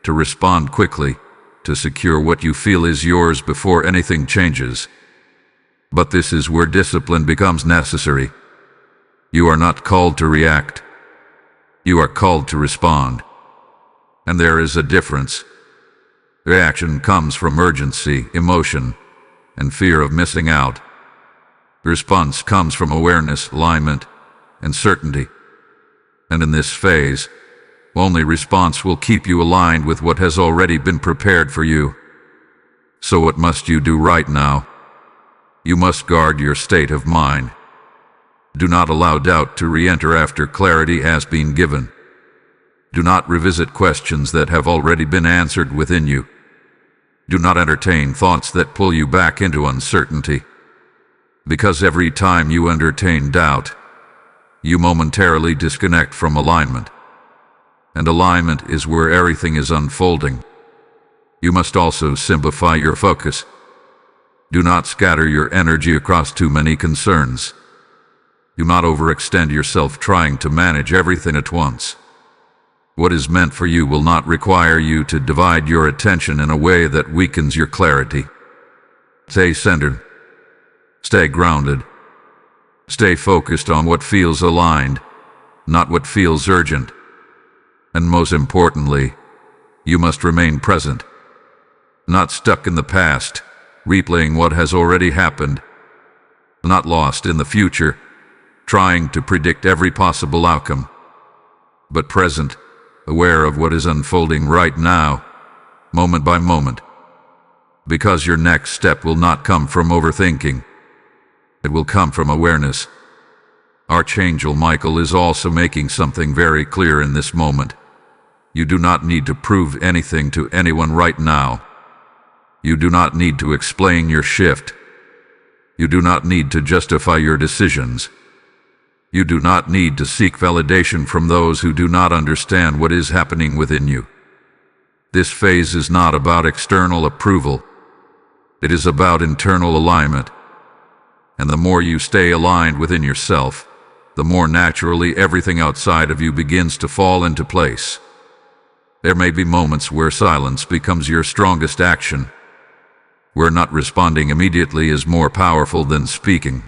to respond quickly, to secure what you feel is yours before anything changes. But this is where discipline becomes necessary. You are not called to react. You are called to respond. And there is a difference. Reaction comes from urgency, emotion, and fear of missing out. Response comes from awareness, alignment, and certainty. And in this phase, only response will keep you aligned with what has already been prepared for you. So what must you do right now? You must guard your state of mind. Do not allow doubt to re-enter after clarity has been given. Do not revisit questions that have already been answered within you. Do not entertain thoughts that pull you back into uncertainty. Because every time you entertain doubt, you momentarily disconnect from alignment. And alignment is where everything is unfolding. You must also simplify your focus. Do not scatter your energy across too many concerns. Do not overextend yourself trying to manage everything at once. What is meant for you will not require you to divide your attention in a way that weakens your clarity. Stay centered. Stay grounded. Stay focused on what feels aligned, not what feels urgent. And most importantly, you must remain present. Not stuck in the past, replaying what has already happened. Not lost in the future, trying to predict every possible outcome. But present, aware of what is unfolding right now, moment by moment. Because your next step will not come from overthinking. It will come from awareness. Archangel Michael is also making something very clear in this moment. You do not need to prove anything to anyone right now. You do not need to explain your shift. You do not need to justify your decisions. You do not need to seek validation from those who do not understand what is happening within you. This phase is not about external approval. It is about internal alignment. And the more you stay aligned within yourself, the more naturally everything outside of you begins to fall into place. There may be moments where silence becomes your strongest action, where not responding immediately is more powerful than speaking,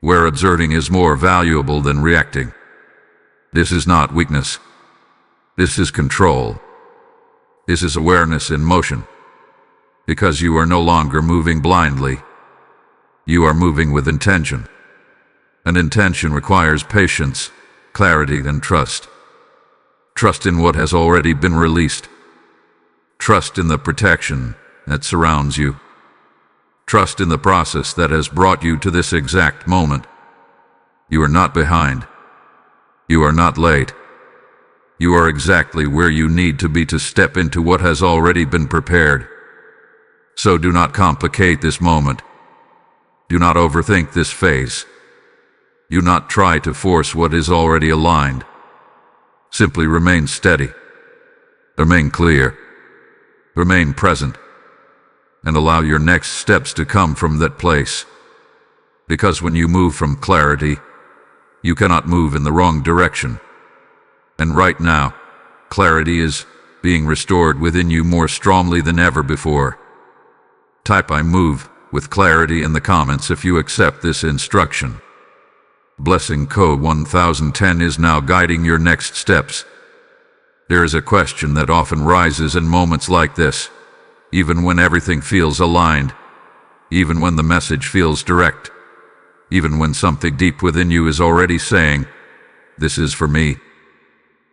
where observing is more valuable than reacting. This is not weakness. This is control. This is awareness in motion, because you are no longer moving blindly. You are moving with intention. And intention requires patience, clarity, and trust. Trust in what has already been released. Trust in the protection that surrounds you. Trust in the process that has brought you to this exact moment. You are not behind. You are not late. You are exactly where you need to be to step into what has already been prepared. So do not complicate this moment. Do not overthink this phase. Do not try to force what is already aligned. Simply remain steady. Remain clear. Remain present. And allow your next steps to come from that place. Because when you move from clarity, you cannot move in the wrong direction. And right now, clarity is being restored within you more strongly than ever before. Type "I move with clarity" in the comments if you accept this instruction. Blessing code 1010 is now guiding your next steps. There is a question that often rises in moments like this, even when everything feels aligned, even when the message feels direct, even when something deep within you is already saying, "This is for me."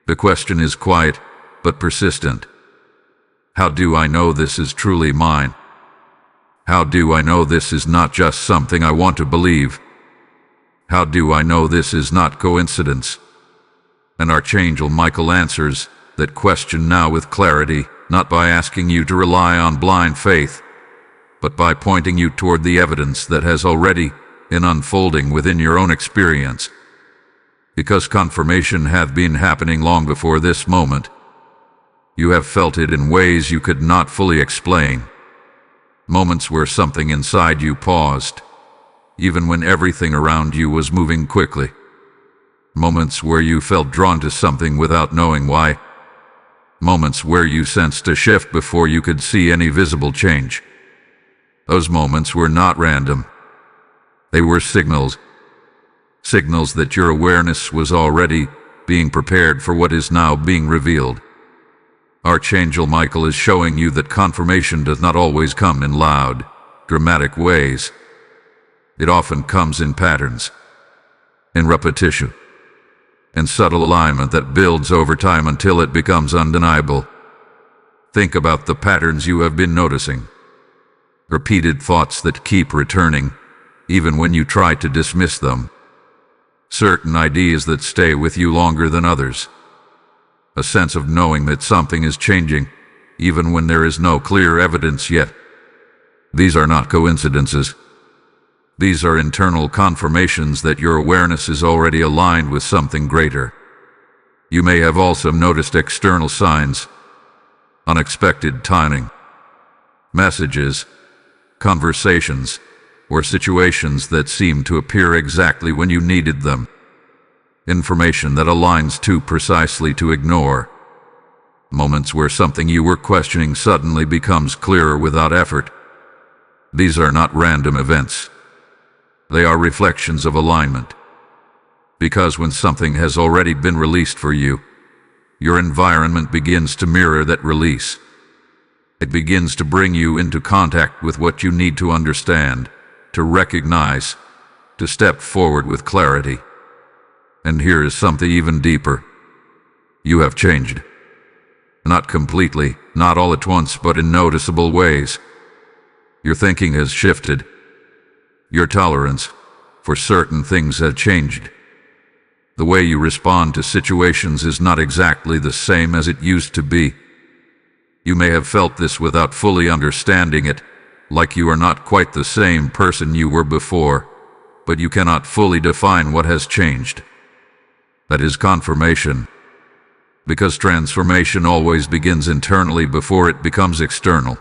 The question is quiet, but persistent. How do I know this is truly mine? How do I know this is not just something I want to believe? How do I know this is not coincidence? And Archangel Michael answers that question now with clarity, not by asking you to rely on blind faith, but by pointing you toward the evidence that has already been unfolding within your own experience. Because confirmation have been happening long before this moment. You have felt it in ways you could not fully explain. Moments where something inside you paused, even when everything around you was moving quickly. Moments where you felt drawn to something without knowing why. Moments where you sensed a shift before you could see any visible change. Those moments were not random. They were signals. Signals that your awareness was already being prepared for what is now being revealed. Archangel Michael is showing you that confirmation does not always come in loud, dramatic ways. It often comes in patterns, in repetition, in subtle alignment that builds over time until it becomes undeniable. Think about the patterns you have been noticing. Repeated thoughts that keep returning, even when you try to dismiss them. Certain ideas that stay with you longer than others. A sense of knowing that something is changing, even when there is no clear evidence yet. These are not coincidences. These are internal confirmations that your awareness is already aligned with something greater. You may have also noticed external signs, unexpected timing, messages, conversations, or situations that seem to appear exactly when you needed them. Information that aligns too precisely to ignore. Moments where something you were questioning suddenly becomes clearer without effort. These are not random events. They are reflections of alignment. Because when something has already been released for you, your environment begins to mirror that release. It begins to bring you into contact with what you need to understand, to recognize, to step forward with clarity. And here is something even deeper. You have changed. Not completely, not all at once, but in noticeable ways. Your thinking has shifted. Your tolerance for certain things has changed. The way you respond to situations is not exactly the same as it used to be. You may have felt this without fully understanding it, like you are not quite the same person you were before, but you cannot fully define what has changed. That is confirmation. Because transformation always begins internally before it becomes external.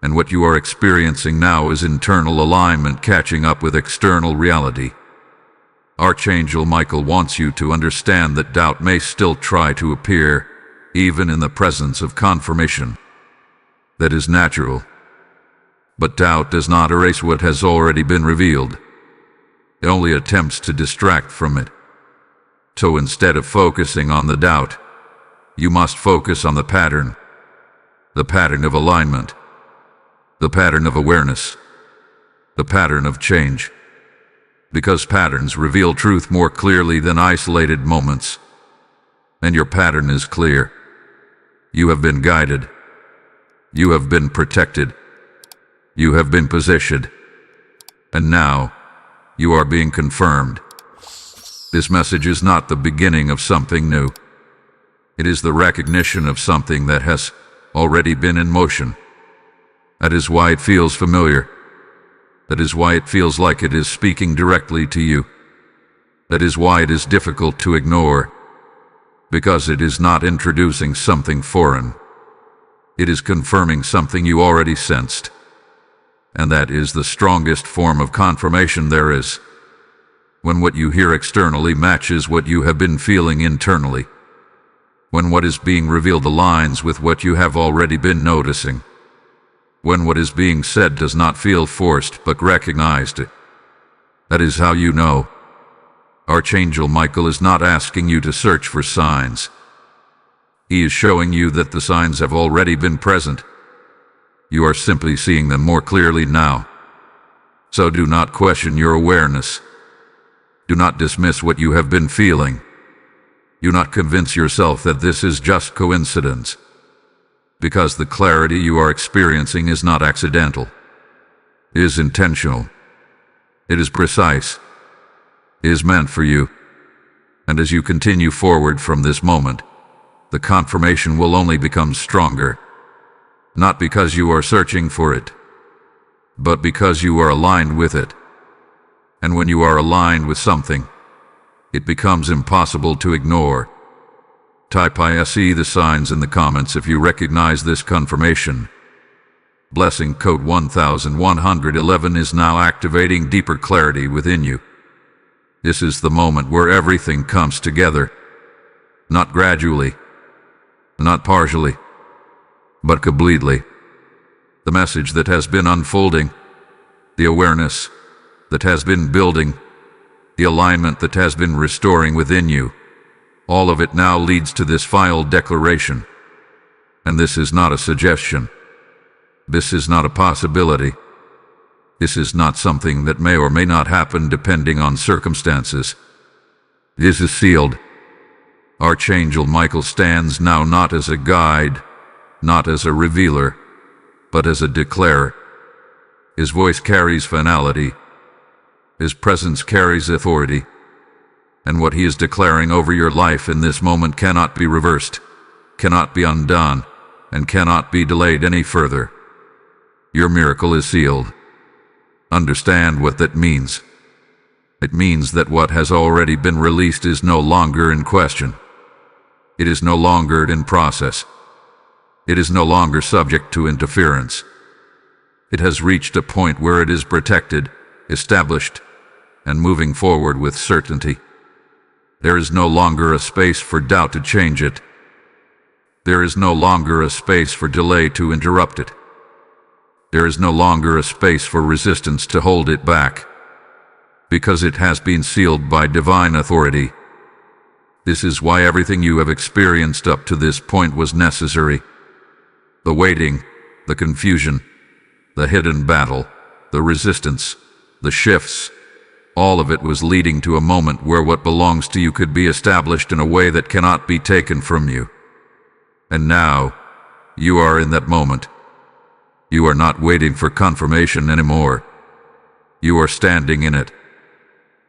And what you are experiencing now is internal alignment catching up with external reality. Archangel Michael wants you to understand that doubt may still try to appear, even in the presence of confirmation. That is natural. But doubt does not erase what has already been revealed. It only attempts to distract from it. So instead of focusing on the doubt, you must focus on the pattern. the pattern of alignment, the pattern of awareness, the pattern of change. Because patterns reveal truth more clearly than isolated moments. And your pattern is clear. You have been guided. You have been protected. You have been positioned. And now, you are being confirmed. This message is not the beginning of something new. It is the recognition of something that has already been in motion. That is why it feels familiar. That is why it feels like it is speaking directly to you. That is why it is difficult to ignore. Because it is not introducing something foreign. It is confirming something you already sensed. And that is the strongest form of confirmation there is. When what you hear externally matches what you have been feeling internally. When what is being revealed aligns with what you have already been noticing. When what is being said does not feel forced but recognized. That is how you know. Archangel Michael is not asking you to search for signs. He is showing you that the signs have already been present. You are simply seeing them more clearly now. So do not question your awareness. Do not dismiss what you have been feeling. Do not convince yourself that this is just coincidence. Because the clarity you are experiencing is not accidental. It is intentional. It is precise. It is meant for you. And as you continue forward from this moment, the confirmation will only become stronger. Not because you are searching for it, but because you are aligned with it. And when you are aligned with something, it becomes impossible to ignore. Type ISE the signs in the comments if you recognize this confirmation. Blessing code 1111 is now activating deeper clarity within you. This is the moment where everything comes together. Not gradually, not partially, but completely. The message that has been unfolding, the awareness that has been building, the alignment that has been restoring within you, all of it now leads to this final declaration. And this is not a suggestion. This is not a possibility. This is not something that may or may not happen depending on circumstances. This is sealed. Archangel Michael stands now not as a guide, not as a revealer, but as a declarer. His voice carries finality. His presence carries authority. And what he is declaring over your life in this moment cannot be reversed, cannot be undone, and cannot be delayed any further. Your miracle is sealed. Understand what that means. It means that what has already been released is no longer in question. It is no longer in process. It is no longer subject to interference. It has reached a point where it is protected, established, and moving forward with certainty. There is no longer a space for doubt to change it. There is no longer a space for delay to interrupt it. There is no longer a space for resistance to hold it back. Because it has been sealed by divine authority. This is why everything you have experienced up to this point was necessary. The waiting, the confusion, the hidden battle, the resistance, the shifts, all of it was leading to a moment where what belongs to you could be established in a way that cannot be taken from you. And now, you are in that moment. You are not waiting for confirmation anymore. You are standing in it.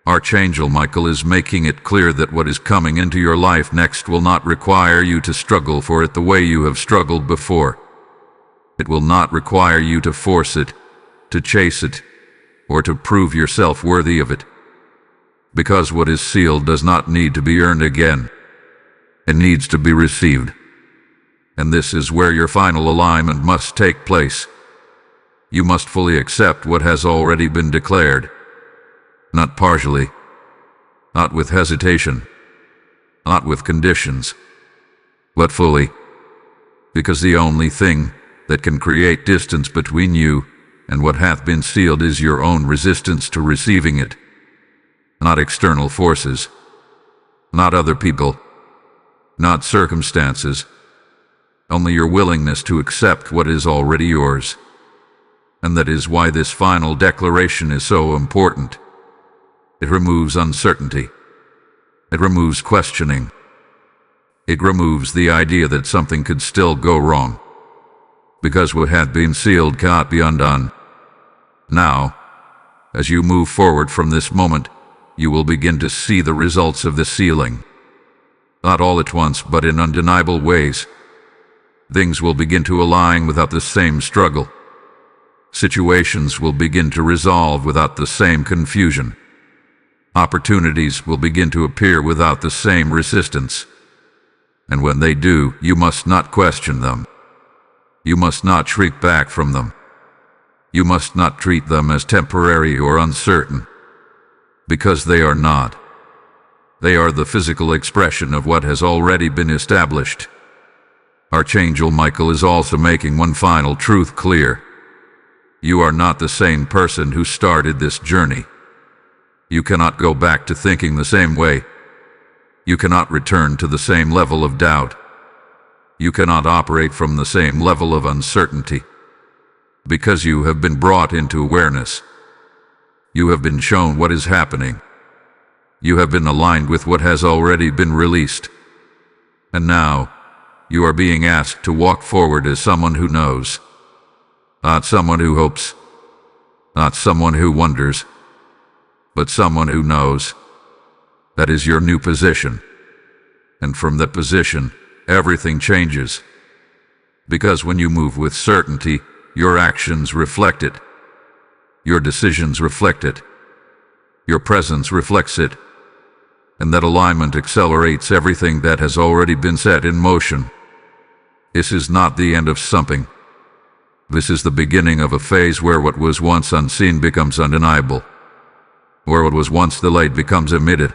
Archangel Michael is making it clear that what is coming into your life next will not require you to struggle for it the way you have struggled before. It will not require you to force it, to chase it, or to prove yourself worthy of it. Because what is sealed does not need to be earned again. It needs to be received. And this is where your final alignment must take place. You must fully accept what has already been declared. Not partially, not with hesitation, not with conditions, but fully. Because the only thing that can create distance between you and what hath been sealed is your own resistance to receiving it. Not external forces, not other people, not circumstances, only your willingness to accept what is already yours. And that is why this final declaration is so important. It removes uncertainty. It removes questioning. It removes the idea that something could still go wrong, because what had been sealed cannot be undone. Now, as you move forward from this moment, you will begin to see the results of the sealing. Not all at once, but in undeniable ways. Things will begin to align without the same struggle. Situations will begin to resolve without the same confusion. Opportunities will begin to appear without the same resistance. And when they do, you must not question them. You must not shrink back from them. You must not treat them as temporary or uncertain, because they are not. They are the physical expression of what has already been established. Archangel Michael is also making one final truth clear. You are not the same person who started this journey. You cannot go back to thinking the same way. You cannot return to the same level of doubt. You cannot operate from the same level of uncertainty, because you have been brought into awareness. You have been shown what is happening. You have been aligned with what has already been released. And now, you are being asked to walk forward as someone who knows. Not someone who hopes. Not someone who wonders. But someone who knows. That is your new position. And from that position, everything changes. Because when you move with certainty, your actions reflect it. Your decisions reflect it. Your presence reflects it. And that alignment accelerates everything that has already been set in motion. This is not the end of something. This is the beginning of a phase where what was once unseen becomes undeniable. Where what was once delayed becomes admitted.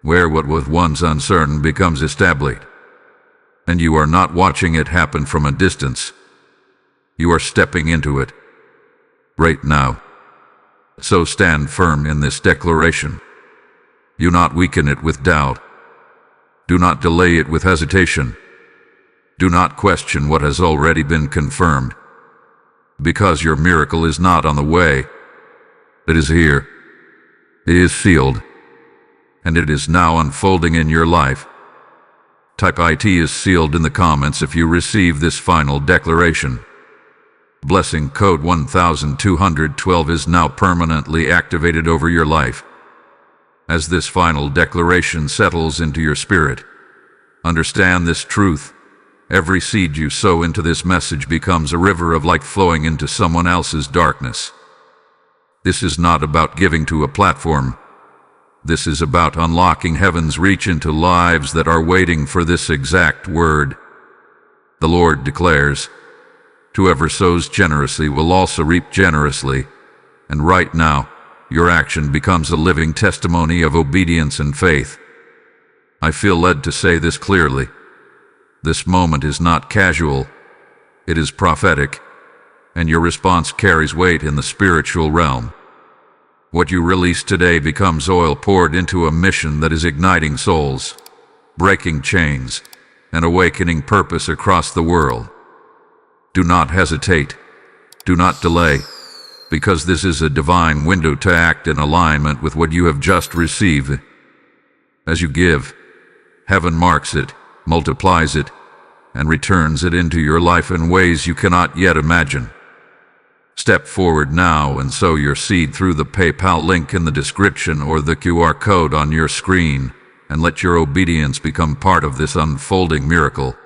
Where what was once uncertain becomes established. And you are not watching it happen from a distance. You are stepping into it. Right now. So stand firm in this declaration. Do not weaken it with doubt. Do not delay it with hesitation. Do not question what has already been confirmed. Because your miracle is not on the way. It is here. It is sealed. And it is now unfolding in your life. Type IT is sealed in the comments if you receive this final declaration. Blessing code 1212 is now permanently activated over your life. As this final declaration settles into your spirit, understand this truth. Every seed you sow into this message becomes a river of light flowing into someone else's darkness. This is not about giving to a platform. This is about unlocking heaven's reach into lives that are waiting for this exact word. The Lord declares, "Whoever sows generously will also reap generously." And right now, your action becomes a living testimony of obedience and faith. I feel led to say this clearly. This moment is not casual. It is prophetic, and your response carries weight in the spiritual realm. What you release today becomes oil poured into a mission that is igniting souls, breaking chains, and awakening purpose across the world. Do not hesitate. Do not delay, because this is a divine window to act in alignment with what you have just received. As you give, heaven marks it, multiplies it, and returns it into your life in ways you cannot yet imagine. Step forward now and sow your seed through the PayPal link in the description or the QR code on your screen, and let your obedience become part of this unfolding miracle.